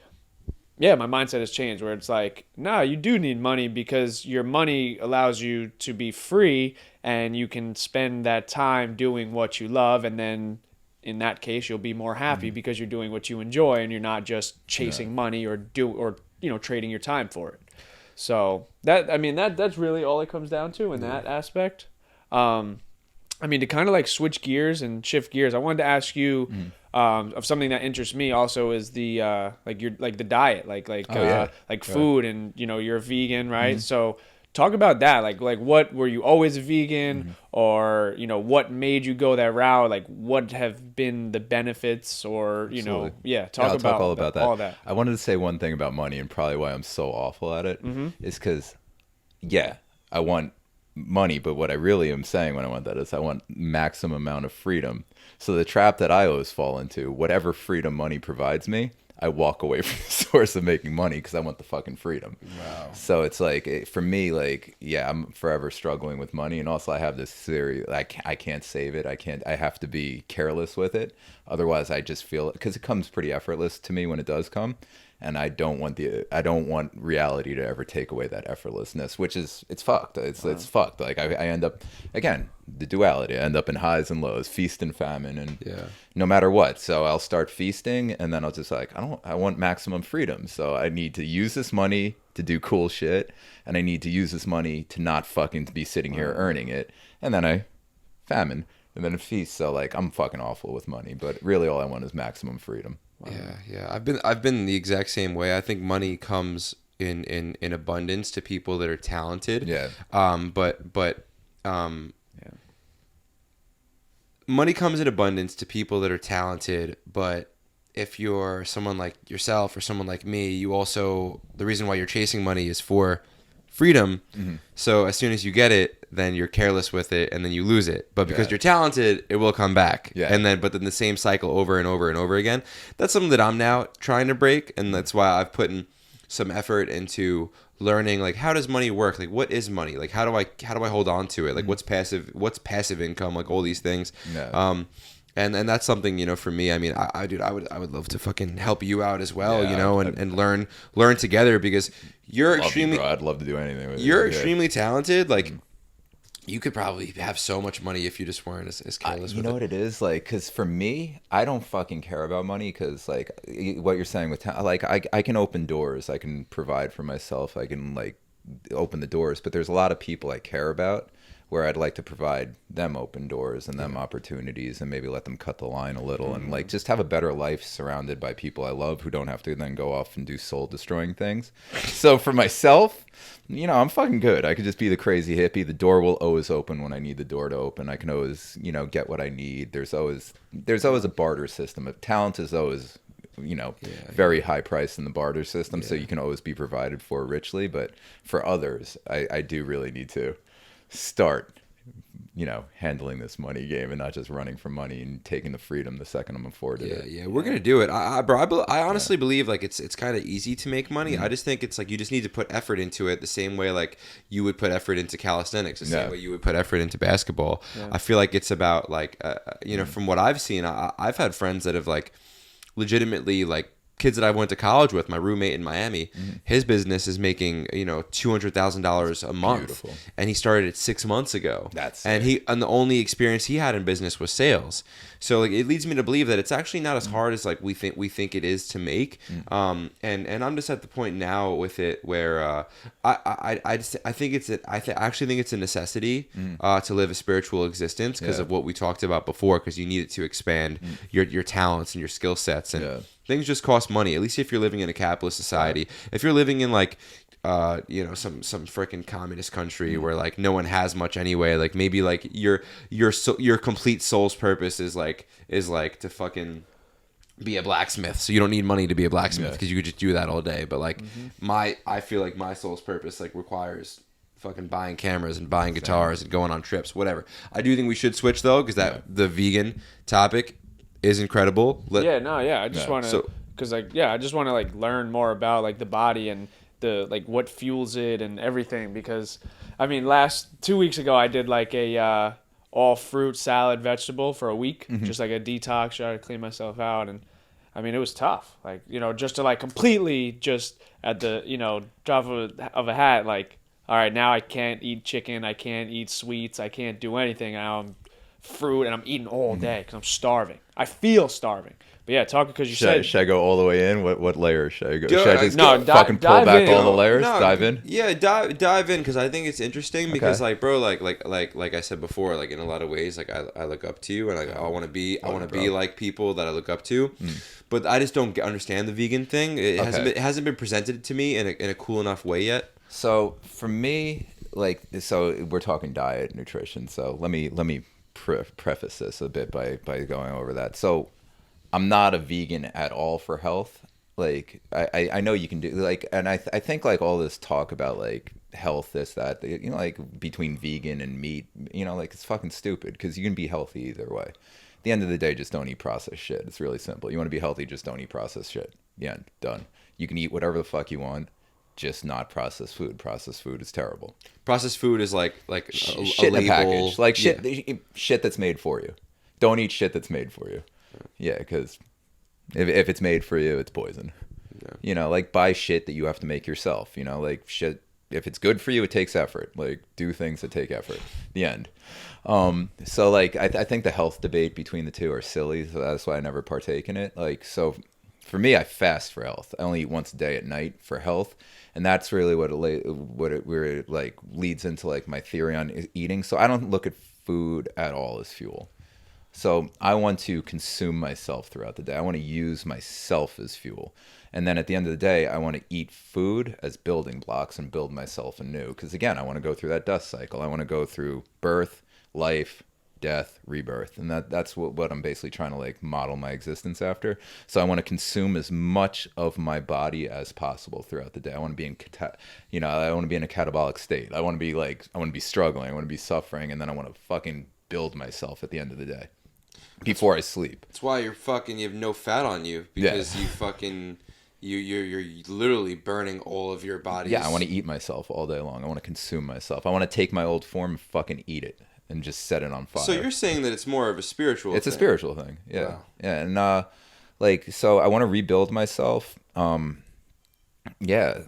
yeah, my mindset has changed, where it's like, nah, you do need money, because your money allows you to be free, and you can spend that time doing what you love. And then in that case, you'll be more happy because you're doing what you enjoy, and you're not just chasing money or you know, trading your time for it. So that's really all it comes down to in that aspect. I mean, to kind of like switch gears and shift gears, I wanted to ask you of something that interests me also, is the the diet, like food, and you know, you're a vegan, right? So talk about that, like what, were you always a vegan, or you know, what made you go that route? Like, what have been the benefits, or you know, talk all about that. All that. I wanted to say one thing about money, and probably why I'm so awful at it is because I want money, but what I really am saying when I want that is I want maximum amount of freedom. So the trap that I always fall into, whatever freedom money provides me, I walk away from the source of making money, because I want the fucking freedom. Wow. So it's like, for me, like, I'm forever struggling with money, and also I have this theory, I can't save it. I have to be careless with it. Otherwise, I just feel, because it comes pretty effortless to me when it does come. And I don't want reality to ever take away that effortlessness, which is, it's fucked. It's fucked. Like I end up, again, the duality. I end up in highs and lows, feast and famine, and no matter what. So I'll start feasting, and then I'll just like, I want maximum freedom. So I need to use this money to do cool shit, and I need to use this money to not fucking be sitting here earning it. And then I famine, and then a feast. So like, I'm fucking awful with money, but really all I want is maximum freedom. Wow. Yeah. I've been the exact same way. I think money comes in abundance to people that are talented. Yeah. Money comes in abundance to people that are talented, but if you're someone like yourself or someone like me, you also, the reason why you're chasing money is for freedom. So as soon as you get it, then you're careless with it, and then you lose it. But because you're talented, it will come back. But then the same cycle over and over and over again. That's something that I'm now trying to break, and that's why I've put in some effort into learning, like, how does money work? Like, what is money? Like, how do I hold on to it? Like, what's passive income? Like, all these things. And that's something, you know, for me, I mean, I would love to fucking help you out as well, you know, and learn together, because I'd love to do anything with you. You're extremely talented. Like, you could probably have so much money if you just weren't as careless with it. You know what it is? Like, because for me, I don't fucking care about money, because, like, what you're saying with like, I can open doors. I can provide for myself. I can, like, open the doors. But there's a lot of people I care about, where I'd like to provide them open doors and them opportunities and maybe let them cut the line a little and like just have a better life surrounded by people I love who don't have to then go off and do soul destroying things. So for myself, you know, I'm fucking good. I could just be the crazy hippie. The door will always open when I need the door to open. I can always, you know, get what I need. There's always a barter system. If talent is always, you know, very high price in the barter system, so you can always be provided for richly. But for others, I do really need to start, you know, handling this money game and not just running for money and taking the freedom the second I'm afforded it. Yeah, we're gonna do it. I honestly believe like it's kind of easy to make money. I just think it's like you just need to put effort into it the same way like you would put effort into calisthenics, the same way you would put effort into basketball. I feel like it's about like you know, from what I've seen, I've had friends that have like legitimately like kids that I went to college with, my roommate in Miami, his business is making, you know, $200,000 a month. Beautiful. And he started it 6 months ago. That's and the only experience he had in business was sales. So like it leads me to believe that it's actually not as hard as like we think it is to make. And I'm just at the point now with it where I actually think it's a necessity to live a spiritual existence because of what we talked about before, because you need it to expand your talents and your skill sets, and things just cost money, at least if you're living in a capitalist society. If you're living in like you know, some freaking communist country where like no one has much anyway, like maybe like your complete soul's purpose is like to fucking be a blacksmith, so you don't need money to be a blacksmith because you could just do that all day. But like I feel like my soul's purpose like requires fucking buying cameras and buying guitars and going on trips, whatever. I do think we should switch though, because the vegan topic is incredible. I just want to, because like I just want to like learn more about like the body and the like what fuels it and everything, because I mean 2 weeks ago I did like a all fruit salad vegetable for a week, just like a detox, try to clean myself out. And I mean it was tough, like, you know, just to like completely just at the, you know, drop of a hat, like, all right, now I can't eat chicken, I can't eat sweets, I can't do anything. Now I'm fruit and I'm eating all day because I'm starving. I feel starving. But yeah, talking because you said... Should I go all the way in? What layer should I go? Dude, should I just fucking pull back all the layers? Dive in? Yeah, dive in, because I think it's interesting because like, bro, like I said before, like in a lot of ways, like I look up to you and like, I want to be like people that I look up to. But I just don't understand the vegan thing. It hasn't been presented to me in a cool enough way yet. So for me, like, so we're talking diet, nutrition. So let me preface this a bit by going over that. So I'm not a vegan at all for health. Like I know you can do like, and I think like all this talk about like health, this, that, you know, like between vegan and meat, you know, like it's fucking stupid, because you can be healthy either way. At the end of the day, just don't eat processed shit. It's really simple. You want to be healthy, just don't eat processed shit. Yeah, done. You can eat whatever the fuck you want, just not processed food. Processed food is terrible. Processed food is like shit in a package, like shit that's made for you. Don't eat shit that's made for you. Yeah, because if it's made for you, it's poison. Yeah. You know, like buy shit that you have to make yourself. You know, like shit. If it's good for you, it takes effort. Like do things that take effort. The end. So like I think the health debate between the two are silly. So that's why I never partake in it. Like, so for me, I fast for health. I only eat once a day at night for health. And that's really what it like leads into like my theory on eating. So I don't look at food at all as fuel. So I want to consume myself throughout the day. I want to use myself as fuel. And then at the end of the day, I want to eat food as building blocks and build myself anew. Because again, I want to go through that dust cycle. I want to go through birth, life, death, rebirth. And that's what I'm basically trying to like model my existence after. So I want to consume as much of my body as possible throughout the day. I want to be in I want to be in a catabolic state. I want to be struggling. I want to be suffering. And then I want to fucking build myself at the end of the day before I sleep. That's why you have no fat on you, because you fucking you're literally burning all of your body. Yeah, I want to eat myself all day long. I want to consume myself. I want to take my old form and fucking eat it and just set it on fire. So you're saying that it's more of a spiritual thing. It's a spiritual thing. Yeah. Wow. Yeah, and like, so I want to rebuild myself. Yeah,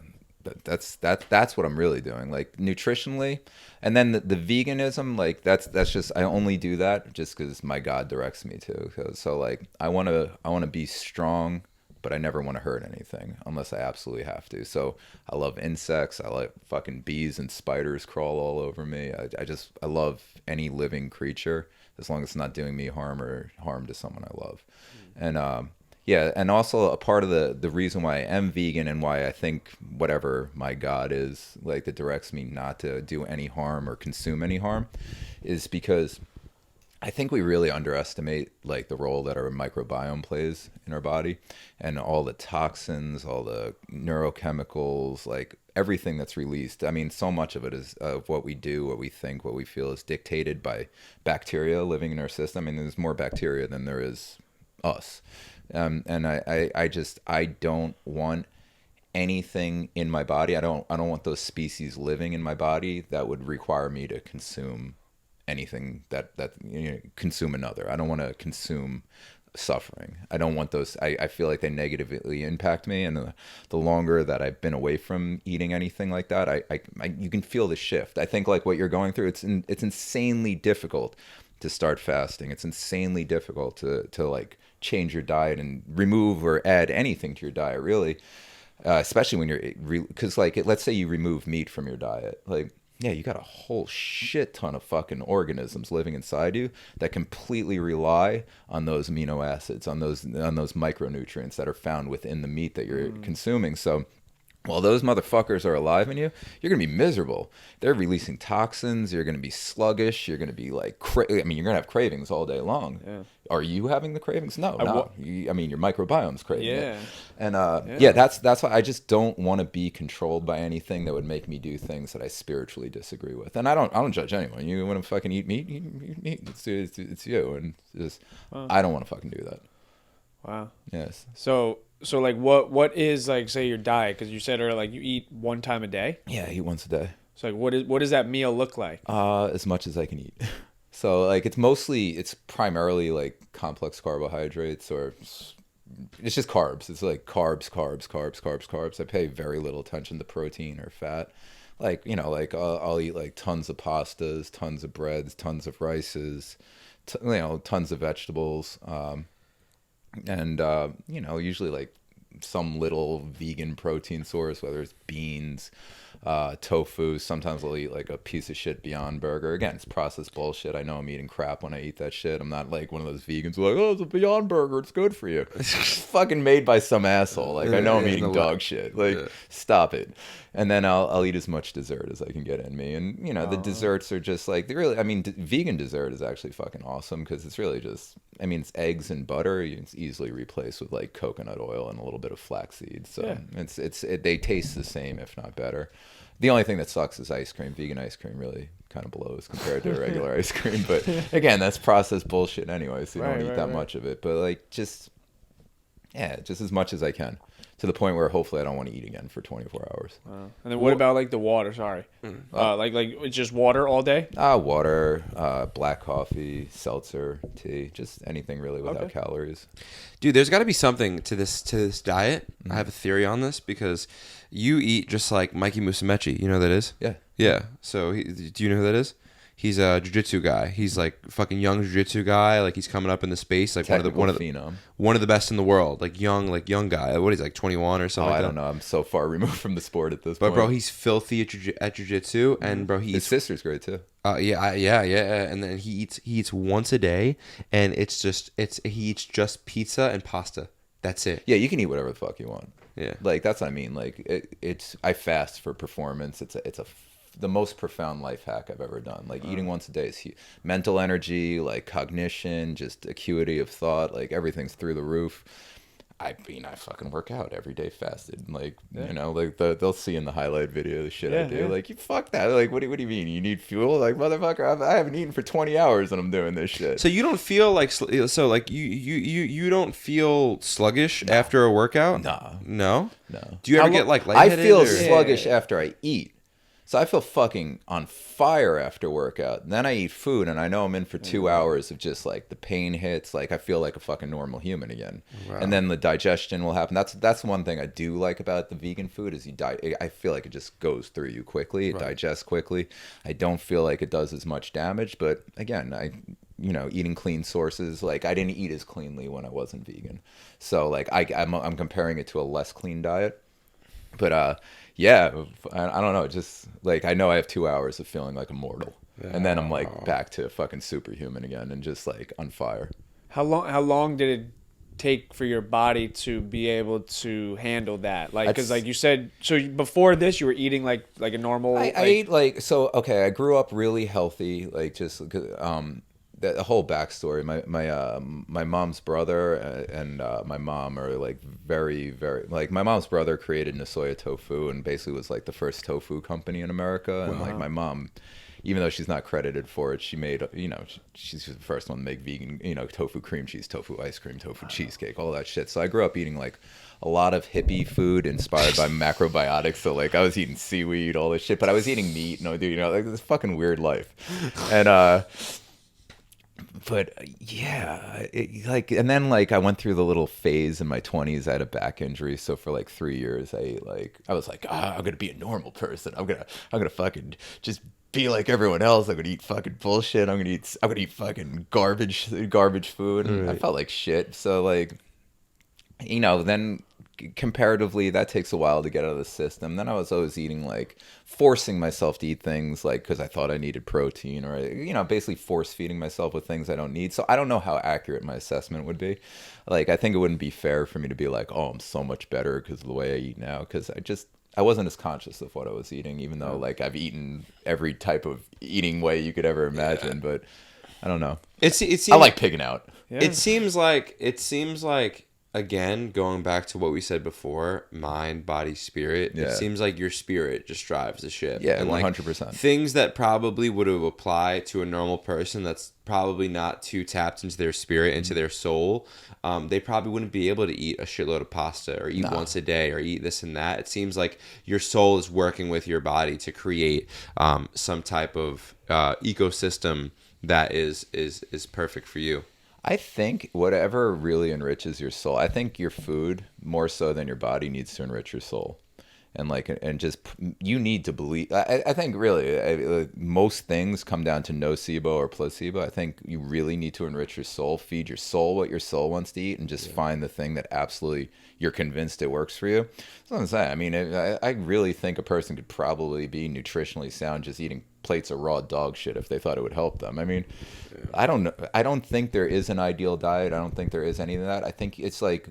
that's what I'm really doing, like nutritionally. And then the veganism, like that's just, I only do that just because my God directs me to. So like I want to be strong but I never want to hurt anything unless I absolutely have to. So I love insects. I like fucking bees and spiders crawl all over me. I love any living creature as long as it's not doing me harm or harm to someone I love. And yeah, and also a part of the reason why I am vegan and why I think whatever my God is, like, that directs me not to do any harm or consume any harm is because I think we really underestimate like the role that our microbiome plays in our body, and all the toxins, all the neurochemicals, like everything that's released. I mean, so much of it is of what we do, what we think, what we feel is dictated by bacteria living in our system. I mean, there's more bacteria than there is us. And I don't want anything in my body. I don't want those species living in my body that would require me to consume anything that consume another. I don't want to consume suffering. I don't want those. I feel like they negatively impact me, and the longer that I've been away from eating anything like that, I you can feel the shift. I think like what you're going through, it's insanely difficult to start fasting. It's insanely difficult to like change your diet and remove or add anything to your diet, really, especially when you're because like let's say you remove meat from your diet, like. Yeah, you got a whole shit ton of fucking organisms living inside you that completely rely on those amino acids, on those micronutrients that are found within the meat that you're consuming. So while those motherfuckers are alive in you, you're going to be miserable. They're releasing toxins. You're going to be sluggish. You're going to be like, I mean, you're going to have cravings all day long. Yeah. Are you having the cravings? No, no. I mean, your microbiome's craving it. And yeah, that's why I just don't want to be controlled by anything that would make me do things that I spiritually disagree with. And I don't judge anyone. You want to fucking eat meat? Eat meat. It's you. And just, I don't want to fucking do that. Wow. Yes. So like what is like, say, your diet? Because you said earlier like you eat one time a day. Yeah, I eat once a day. So like what does that meal look like? As much as I can eat. So like it's primarily like complex carbohydrates, or it's just carbs. It's like carbs. I pay very little attention to protein or fat. Like, you know, like I'll eat like tons of pastas, tons of breads, tons of rices, tons of vegetables. And you know, usually like some little vegan protein source, whether it's beans, tofu. Sometimes I'll eat like a piece of shit Beyond Burger. Again, it's processed bullshit. I know I'm eating crap when I eat that shit. I'm not like one of those vegans who are like, oh, it's a Beyond Burger, it's good for you. It's fucking made by some asshole. Like, I know I'm eating dog shit. Like, stop it. And then I'll eat as much dessert as I can get in me. And, you know, the desserts are just like, vegan dessert is actually fucking awesome because it's really just, I mean, it's eggs and butter. It's easily replaced with like coconut oil and a little bit of flaxseed. So they taste the same, if not better. The only thing that sucks is ice cream. Vegan ice cream really kind of blows compared to regular ice cream. But again, that's processed bullshit anyway, so you don't eat that much of it. But like just as much as I can, to the point where hopefully I don't want to eat again for 24 hours. Wow. And then what about like the water? Sorry, like it's just water all day? Water, black coffee, seltzer, tea, just anything really without calories. Dude, there's got to be something to this diet. I have a theory on this because you eat just like Mikey Musumeci. You know who that is? Yeah. Yeah. So do you know who that is? He's a jiu-jitsu guy. He's like fucking young jiu-jitsu guy. Like he's coming up in the space. Like one of the best in the world. Like young guy. What is he, like 21 or something? I don't know. I'm so far removed from the sport at this point. But bro, he's filthy at jiu-jitsu, and bro, his sister's great too. Yeah. And then he eats once a day, and he eats just pizza and pasta. That's it. Yeah, you can eat whatever the fuck you want. Yeah. Like that's what I mean. Like I fast for performance. It's the most profound life hack I've ever done. Like eating once a day is huge. Mental energy, like cognition, just acuity of thought, like everything's through the roof. I mean, I fucking work out every day fasted. Like, you know, like they'll see in the highlight video the shit I do. Like, you fuck that. Like, what do you mean? You need fuel? Like, motherfucker, I haven't eaten for 20 hours and I'm doing this shit. So you don't feel like, you don't feel sluggish after a workout? No? Do you ever get like lightheaded? I feel sluggish after I eat. So I feel fucking on fire after workout. And then I eat food, and I know I'm in for 2 hours of just like the pain hits. Like I feel like a fucking normal human again. Wow. And then the digestion will happen. That's one thing I do like about the vegan food is I feel like it just goes through you quickly. It digests quickly. I don't feel like it does as much damage. But again, eating clean sources. Like I didn't eat as cleanly when I wasn't vegan. So like I'm comparing it to a less clean diet. But yeah, I don't know. Just like I know I have 2 hours of feeling like immortal, and then I'm like back to fucking superhuman again, and just like on fire. How long did it take for your body to be able to handle that? Like, because like you said, so before this, you were eating like a normal. I ate like so. Okay, I grew up really healthy. Like just the whole backstory. My mom's brother and my mom are like very like my mom's brother created Nasoya Tofu and basically was like the first tofu company in America. And like my mom, even though she's not credited for it, she made she's the first one to make vegan tofu cream cheese, tofu ice cream, tofu cheesecake, all that shit. So I grew up eating like a lot of hippie food inspired by macrobiotics. So like I was eating seaweed, all this shit, but I was eating meat. Like this fucking weird life, and but yeah, and then like I went through the little phase in my 20s. I had a back injury, so for like 3 years, I was like, I'm gonna be a normal person. I'm gonna fucking just be like everyone else. I'm gonna eat fucking bullshit. I'm gonna eat fucking garbage food. And I felt like shit. So like, then comparatively that takes a while to get out of the system. Then I was always eating like forcing myself to eat things like because I thought I needed protein or basically force feeding myself with things I don't need. So I don't know how accurate my assessment would be. Like I think it wouldn't be fair for me to be like, oh, I'm so much better because of the way I eat now, because I wasn't as conscious of what I was eating, even though like I've eaten every type of eating way you could ever imagine. But I don't know. It seems, I like pigging out. Yeah. It seems like again, going back to what we said before, mind, body, spirit, it seems like your spirit just drives the ship. Yeah, and 100%. Things that probably would have applied to a normal person that's probably not too tapped into their spirit, into their soul, they probably wouldn't be able to eat a shitload of pasta or eat once a day or eat this and that. It seems like your soul is working with your body to create some type of ecosystem that is perfect for you. I think whatever really enriches your soul, I think your food more so than your body needs to enrich your soul. And just you need to believe. I think really most things come down to nocebo or placebo. I think you really need to enrich your soul, feed your soul what your soul wants to eat, and just find the thing that absolutely you're convinced it works for you. That's what I'm saying. I mean, I really think a person could probably be nutritionally sound just eating plates of raw dog shit if they thought it would help them. I mean, I don't know. I don't think there is an ideal diet. I don't think there is any of that. I think it's like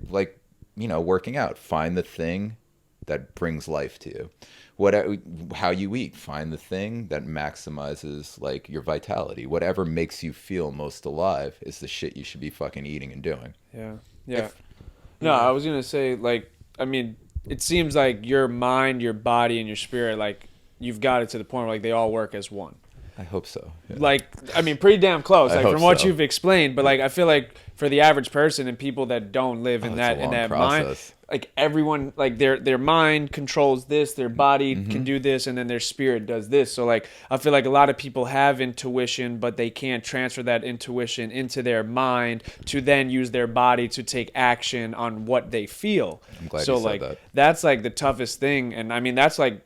working out. Find the thing that brings life to you. How you eat, find the thing that maximizes like your vitality. Whatever makes you feel most alive is the shit you should be fucking eating and doing. Yeah. No, I was gonna say, like, I mean, it seems like your mind, your body, and your spirit, like, you've got it to the point where like they all work as one. I hope so. Yeah. Like, I mean, pretty damn close. Like from what so. you've explained, but like I feel like for the average person and people that don't live in that mind, like everyone, like their mind controls this, their body can do this, and then their spirit does this. So like I feel like a lot of people have intuition, but they can't transfer that intuition into their mind to then use their body to take action on what they feel. I'm glad so you like said that. That's like the toughest thing, and I mean that's like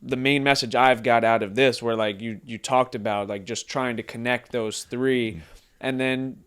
the main message I've got out of this, where like you talked about like just trying to connect those three, and then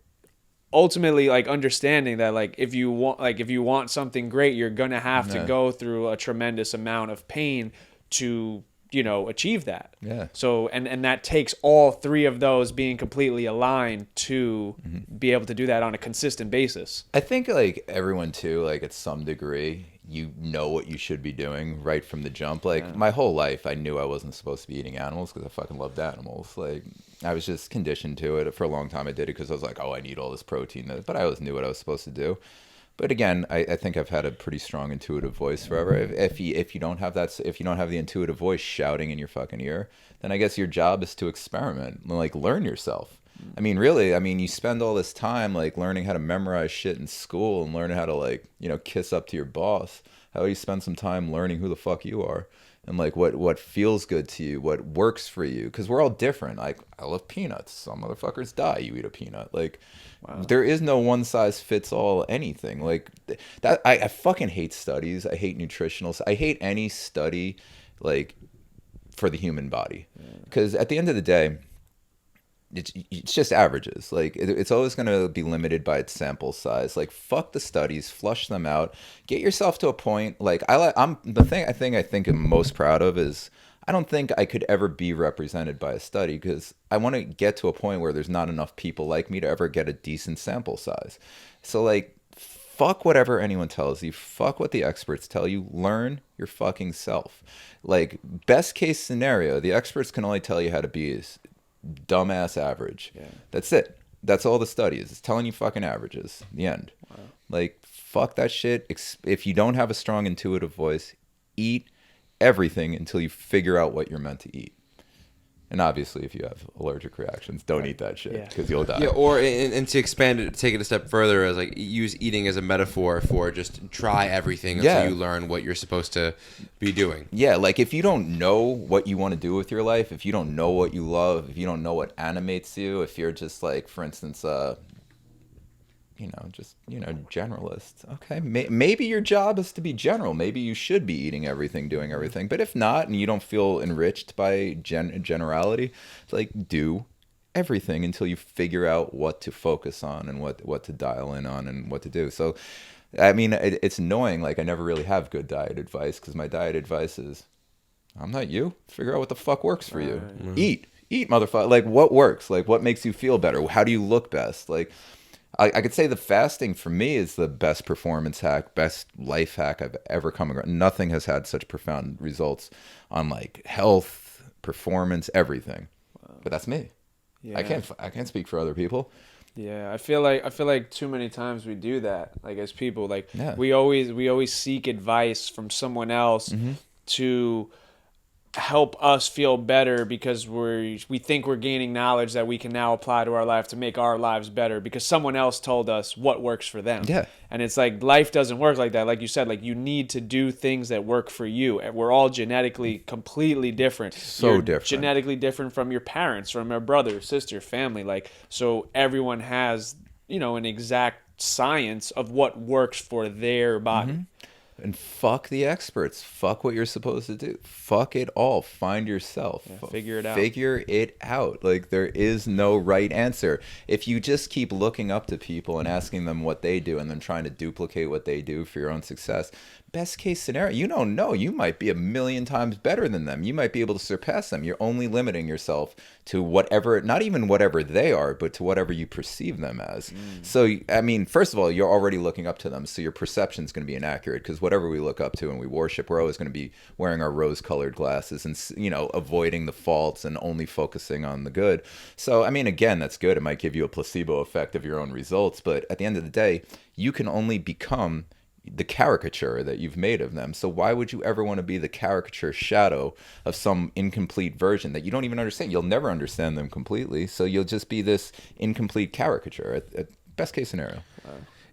ultimately like understanding that like if you want something great, you're gonna have to go through a tremendous amount of pain to achieve that. So and that takes all three of those being completely aligned to be able to do that on a consistent basis. I think like everyone too, like at some degree, you know what you should be doing right from the jump. Like my whole life, I knew I wasn't supposed to be eating animals because I fucking loved animals. Like I was just conditioned to it. For a long time I did it because I was like, oh, I need all this protein. But I always knew what I was supposed to do. But again, I think I've had a pretty strong intuitive voice forever. If you don't have that, if you don't have the intuitive voice shouting in your fucking ear, then I guess your job is to experiment and like learn yourself. I mean, really, you spend all this time like learning how to memorize shit in school and learning how to like, kiss up to your boss. How about you spend some time learning who the fuck you are and like what feels good to you, what works for you? Because we're all different. Like I love peanuts. Some motherfuckers die. You eat a peanut. Like there is no one size fits all anything. Like that. I fucking hate studies. I hate nutritionals. I hate any study like for the human body. Because at the end of the day, it's just averages. Like it's always going to be limited by its sample size. Like fuck the studies, flush them out. Get yourself to a point. Like I'm the thing I think I'm most proud of is I don't think I could ever be represented by a study because I want to get to a point where there's not enough people like me to ever get a decent sample size. So like fuck whatever anyone tells you. Fuck what the experts tell you. Learn your fucking self. Like best case scenario, the experts can only tell you how to be is dumbass average. Yeah. That's it. That's all the study is. It's telling you fucking averages. The end. Wow. Like fuck that shit. If you don't have a strong intuitive voice, eat everything until you figure out what you're meant to eat. And obviously, if you have allergic reactions, don't eat that shit because you'll die. Yeah, or and to expand it, take it a step further, as like use eating as a metaphor for just try everything until you learn what you're supposed to be doing. Yeah, like if you don't know what you want to do with your life, if you don't know what you love, if you don't know what animates you, if you're just like, for instance, generalist. Okay, maybe your job is to be general. Maybe you should be eating everything, doing everything. But if not, and you don't feel enriched by generality, it's like do everything until you figure out what to focus on and what to dial in on and what to do. So, I mean, it's annoying. Like I never really have good diet advice because my diet advice is, I'm not you. Figure out what the fuck works for you. Eat, motherfucker. Like what works? Like what makes you feel better? How do you look best? Like. I could say the fasting for me is the best performance hack, best life hack I've ever come across. Nothing has had such profound results on like health, performance, everything. Wow. But that's me. Yeah. I can't speak for other people. Yeah, I feel like too many times we do that. Like as people, like we always seek advice from someone else to help us feel better because we think we're gaining knowledge that we can now apply to our life to make our lives better because someone else told us what works for them. Yeah. And it's like life doesn't work like that. Like you said, like you need to do things that work for you. We're all genetically completely different. So different. Genetically different from your parents, from your brother, sister, family. Like so everyone has, an exact science of what works for their body. And fuck the experts. Fuck what you're supposed to do. Fuck it all. Find yourself. Yeah, figure it out. Figure it out. Like there is no right answer. If you just keep looking up to people and asking them what they do and then trying to duplicate what they do for your own success, best case scenario, you don't know. You might be 1,000,000 times better than them. You might be able to surpass them. You're only limiting yourself to whatever, not even whatever they are, but to whatever you perceive them as. So, I mean, first of all, you're already looking up to them. So your perception is going to be inaccurate because whatever we look up to and we worship, we're always going to be wearing our rose-colored glasses and, avoiding the faults and only focusing on the good. So, I mean, again, that's good. It might give you a placebo effect of your own results. But at the end of the day, you can only become the caricature that you've made of them. So why would you ever want to be the caricature shadow of some incomplete version that you don't even understand? You'll never understand them completely. So you'll just be this incomplete caricature at best case scenario.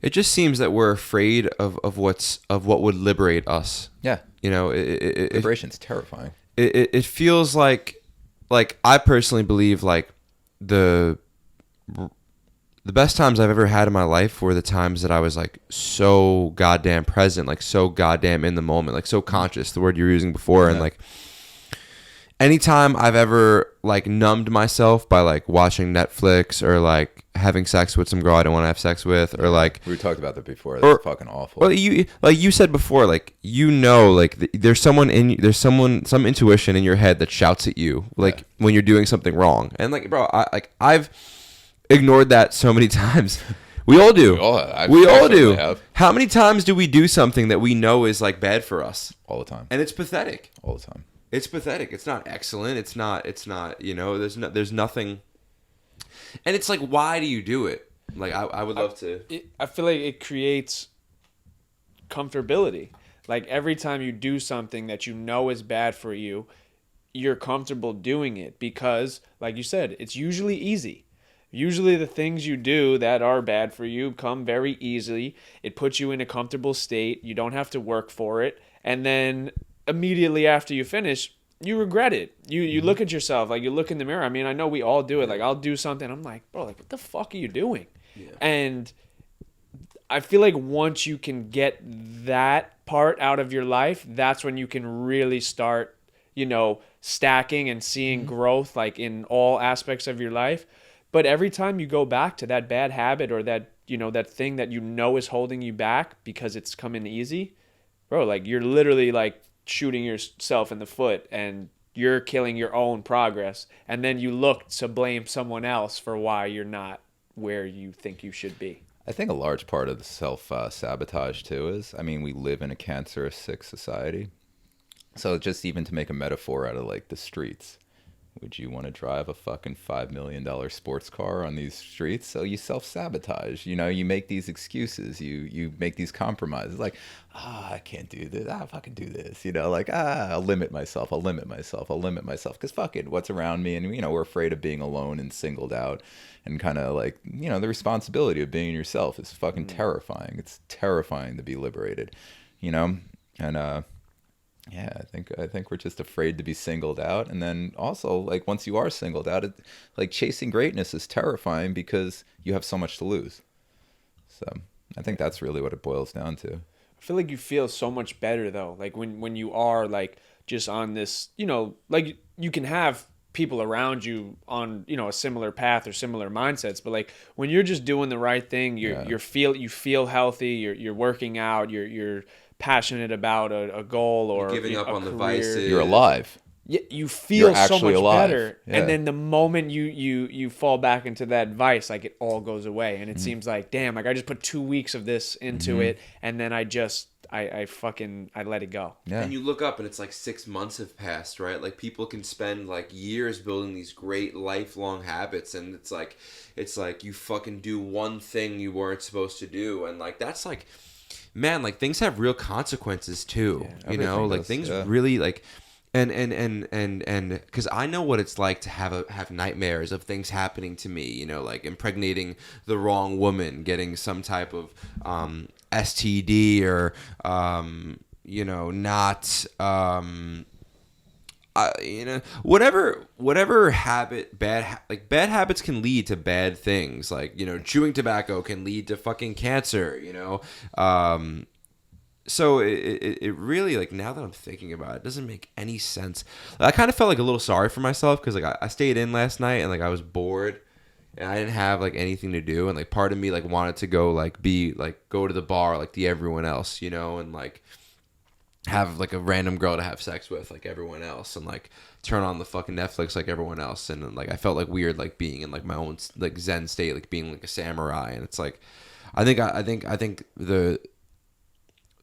It just seems that we're afraid of what would liberate us. Yeah. Liberation's terrifying. It feels like I personally believe like the best times I've ever had in my life were the times that I was like so goddamn present, like so goddamn in the moment, like so conscious, the word you were using before. And like anytime I've ever like numbed myself by like watching Netflix or like having sex with some girl I don't want to have sex with, or like we talked about that before. That's fucking awful. Well, you said before, like there's some intuition in your head that shouts at you like when you're doing something wrong. And like, bro, I've ignored that so many times. We all do. We all do. Have. How many times do we do something that we know is like bad for us? All the time. And it's pathetic. All the time. It's pathetic. It's not excellent. It's not, there's nothing. And it's like, why do you do it? Like, I would love to. I feel like it creates comfortability. Like every time you do something that you know is bad for you, you're comfortable doing it because, like you said, it's usually easy. Usually the things you do that are bad for you come very easily. It puts you in a comfortable state. You don't have to work for it. And then immediately after you finish, you regret it. You look at yourself, like you look in the mirror. I mean, I know we all do it. Like I'll do something. I'm like, bro, like what the fuck are you doing? Yeah. And I feel like once you can get that part out of your life, that's when you can really start, stacking and seeing growth like in all aspects of your life. But every time you go back to that bad habit or that, you know, that thing that you know is holding you back because it's coming easy, bro, like you're literally like shooting yourself in the foot and you're killing your own progress. And then you look to blame someone else for why you're not where you think you should be. I think a large part of the self sabotage too is, I mean, we live in a cancerous, sick society. So just even to make a metaphor out of like the streets, would you want to drive a fucking $5 million sports car on these streets? So you self-sabotage, you know, you make these excuses, you make these compromises like, I can't do this, I'll fucking do this, you know, like, I'll limit myself, because fuck it, what's around me? And, you know, we're afraid of being alone and singled out, and kind of like, you know, the responsibility of being yourself is fucking terrifying. It's terrifying to be liberated, you know? And, yeah, I think we're just afraid to be singled out. And then also, like, once you are singled out, like, chasing greatness is terrifying because you have so much to lose. So I think that's really what it boils down to. I feel like you feel so much better though. Like when you are like just on this, you know, like you can have people around you on, you know, a similar path or similar mindsets, but like when you're just doing the right thing, you feel healthy, you're working out, you're passionate about a goal or you're giving up on career. the vices. You're alive. Yeah, you feel You're so actually much alive. better, Yeah. and then the moment you fall back into that vice, like it all goes away, and it seems like, damn, like I just put 2 weeks of this into it, and then I let it go. Yeah. And you look up and it's like 6 months have passed, right? Like people can spend like years building these great lifelong habits, and it's like you fucking do one thing you weren't supposed to do, and like that's like, man, like things have real consequences too. Yeah, you know, like does, things yeah. really like. And because I know what it's like to have nightmares of things happening to me, you know, like impregnating the wrong woman, getting some type of STD, or you know, not you know, whatever habit, bad habits can lead to bad things, like, you know, chewing tobacco can lead to fucking cancer, you know. So it really, like, now that I'm thinking about it, it doesn't make any sense. I kind of felt like a little sorry for myself because like I stayed in last night and like I was bored and I didn't have like anything to do, and like part of me like wanted to go go to the bar like everyone else, you know, and like have like a random girl to have sex with like everyone else, and like turn on the fucking Netflix like everyone else, and like I felt like weird like being in like my own like Zen state, like being like a samurai. And it's like I think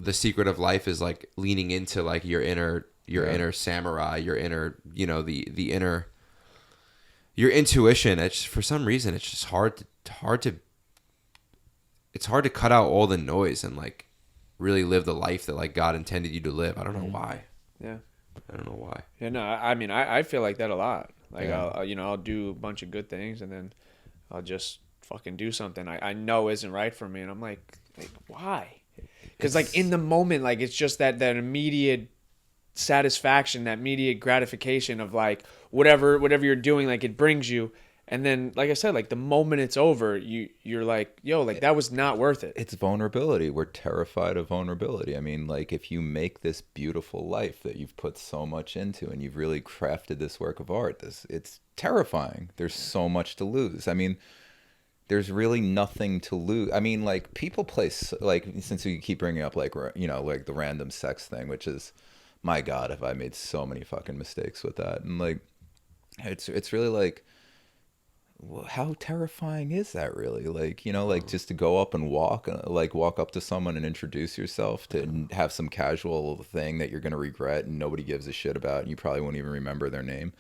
the secret of life is like leaning into like your inner samurai, your inner, you know, the inner, your intuition. It's for some reason it's just hard to cut out all the noise and like really live the life that like God intended you to live. I don't know why. Yeah. I don't know why. Yeah, no, I mean, I feel like that a lot. Like, Yeah. I'll do a bunch of good things, and then I'll just fucking do something I know isn't right for me, and I'm like why? Because like in the moment, like it's just that immediate satisfaction, that immediate gratification of like whatever you're doing, like it brings you. And then, like I said, like the moment it's over, you're like, yo, like that was not worth it. It's vulnerability. We're terrified of vulnerability. I mean, like if you make this beautiful life that you've put so much into and you've really crafted this work of art, it's terrifying. There's so much to lose. I mean, there's really nothing to lose. I mean, like people place, like, since we keep bringing up like, you know, like the random sex thing, which is, my God, have I made so many fucking mistakes with that. And like, it's really like, well, how terrifying is that really? Like, you know, like just to go up and walk up to someone and introduce yourself, to have some casual thing that you're going to regret and nobody gives a shit about, and you probably won't even remember their name.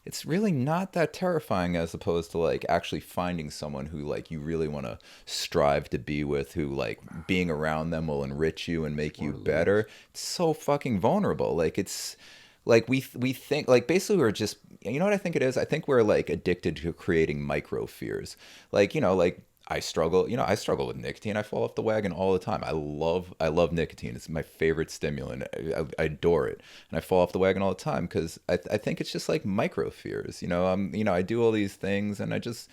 It's really not that terrifying, as opposed to like actually finding someone who like you really want to strive to be with, who like being around them will enrich you and make you better. It's so fucking vulnerable. Like it's like we think like basically we're just, you know what I think it is? I think we're like addicted to creating micro fears. Like, you know, like I struggle with nicotine. I fall off the wagon all the time. I love nicotine. It's my favorite stimulant. I adore it. And I fall off the wagon all the time because I think it's just like micro fears. You know, I do all these things and I just,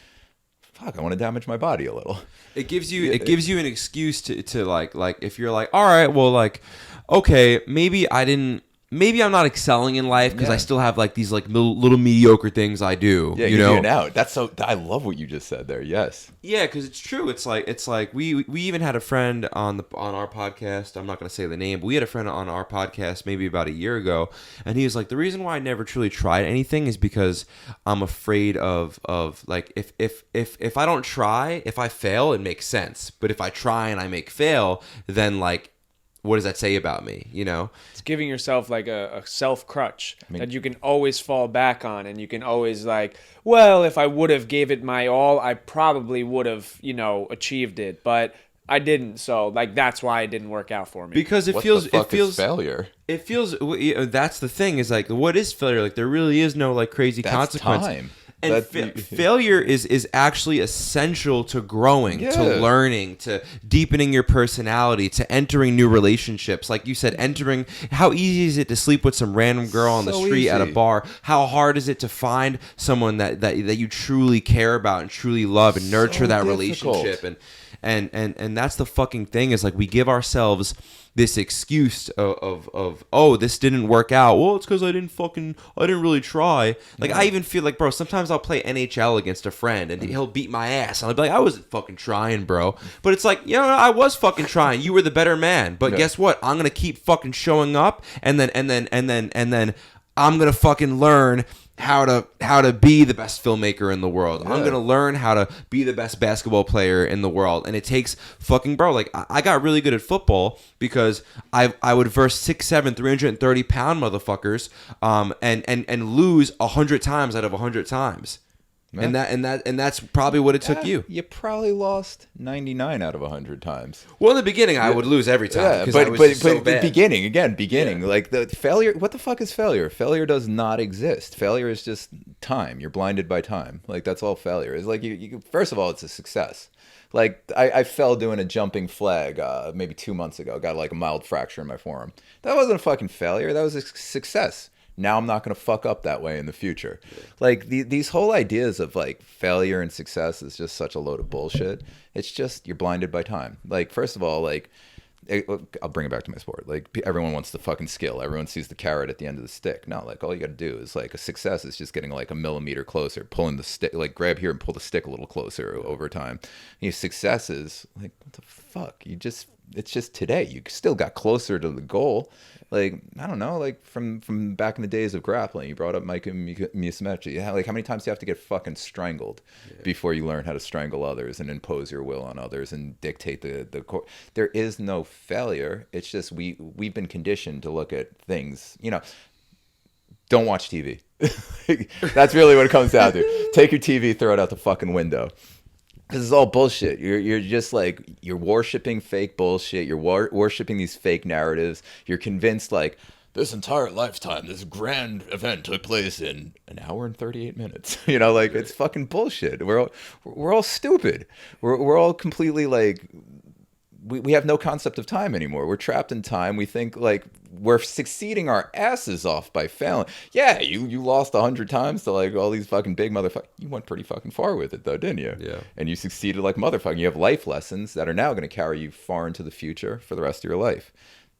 I want to damage my body a little. It gives you an excuse to like if you're like, all right, well, like, okay, maybe I didn't maybe I'm not excelling in life because Yeah. I still have like these like little mediocre things I do. Yeah, you give know, you an out. That's so. I love what you just said there. Yes. yeah, because it's true. It's like we even had a friend on our podcast. I'm not going to say the name, but we had a friend on our podcast maybe about a year ago, and he was like, the reason why I never truly tried anything is because I'm afraid of like if I don't try, if I fail, it makes sense. But if I try and I make fail, then like, what does that say about me? You know? It's giving yourself like a self crutch mean- that you can always fall back on, and you can always like, well, if I would have gave it my all, I probably would have, achieved it, but I didn't. So like that's why it didn't work out for me. Because What the fuck is failure? it feels that's the thing is like, what is failure? Like there really is no like crazy That's consequence. time. And failure is actually essential to growing, Yeah. to learning, to deepening your personality, to entering new relationships. Like you said, how easy is it to sleep with some random girl on the So street at a easy. bar? How hard is it to find someone that you truly care about and truly love and nurture So that difficult. relationship? And that's the fucking thing is like we give ourselves this excuse of oh, this didn't work out. Well, it's because I didn't really try. Like I even feel like, bro, sometimes I'll play NHL against a friend and he'll beat my ass and I'll be like, I wasn't fucking trying, bro. But it's like, I was fucking trying. You were the better man. But Yeah. guess what? I'm gonna keep fucking showing up and then I'm gonna fucking learn how to be the best filmmaker in the world. I'm Yeah. gonna learn how to be the best basketball player in the world. And it takes fucking, bro, like I got really good at football because I would verse 6'7", 330-pound motherfuckers and lose 100 times out of 100 times. Yeah. And that's probably what it took you. You probably lost 99 out of 100 times. Well, in the beginning, I would lose every time. Yeah, 'cause I but was but, just so but bad. beginning Yeah. like the failure. What the fuck is failure? Failure does not exist. Failure is just time. You're blinded by time. Like that's all failure is. Like you first of all, it's a success. Like I fell doing a jumping flag maybe 2 months ago. Got like a mild fracture in my forearm. That wasn't a fucking failure. That was a success. Now I'm not going to fuck up that way in the future. Like these whole ideas of like failure and success is just such a load of bullshit. It's just you're blinded by time. Like first of all, like I'll bring it back to my sport. Like everyone wants the fucking skill. Everyone sees the carrot at the end of the stick. No, like all you got to do is like a success is just getting like a millimeter closer, pulling the stick, like grab here and pull the stick a little closer over time. Your success is like what the fuck? It's just today. You still got closer to the goal. Like I don't know, like from back in the days of grappling, you brought up microbiome. Like how many times do you have to get fucking strangled before you learn how to strangle others and impose your will on others and dictate the core? There is no failure. It's just we've been conditioned to look at things. Don't watch TV. That's really what it comes down to. Take your TV, throw it out the fucking window. This is all bullshit. You're just like you're worshiping fake bullshit. You're worshiping these fake narratives. You're convinced like this entire lifetime, this grand event took place in an hour and 38 minutes. Like it's fucking bullshit. We're all stupid. We're all completely like we have no concept of time anymore. We're trapped in time. We think like we're succeeding our asses off by failing. Yeah, you lost 100 times to like all these fucking big motherfuckers. You went pretty fucking far with it though, didn't you? Yeah. And you succeeded like motherfucking. You have life lessons that are now going to carry you far into the future for the rest of your life.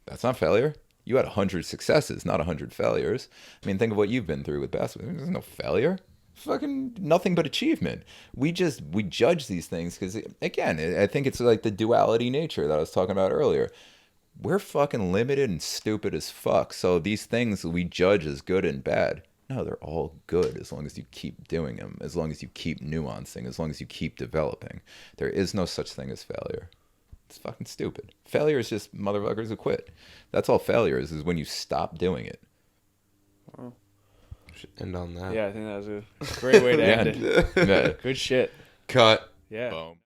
That's not failure. You had 100 successes, not 100 failures. I mean, think of what you've been through with basketball. There's no failure. Fucking nothing but achievement. We judge these things because, again, I think it's like the duality nature that I was talking about earlier. We're fucking limited and stupid as fuck. So these things we judge as good and bad. No, they're all good as long as you keep doing them, as long as you keep nuancing, as long as you keep developing. There is no such thing as failure. It's fucking stupid. Failure is just motherfuckers who quit. That's all failure is when you stop doing it. Should end on that. Yeah, I think that was a great way to end it. Yeah. Good shit. Cut. Yeah. Boom.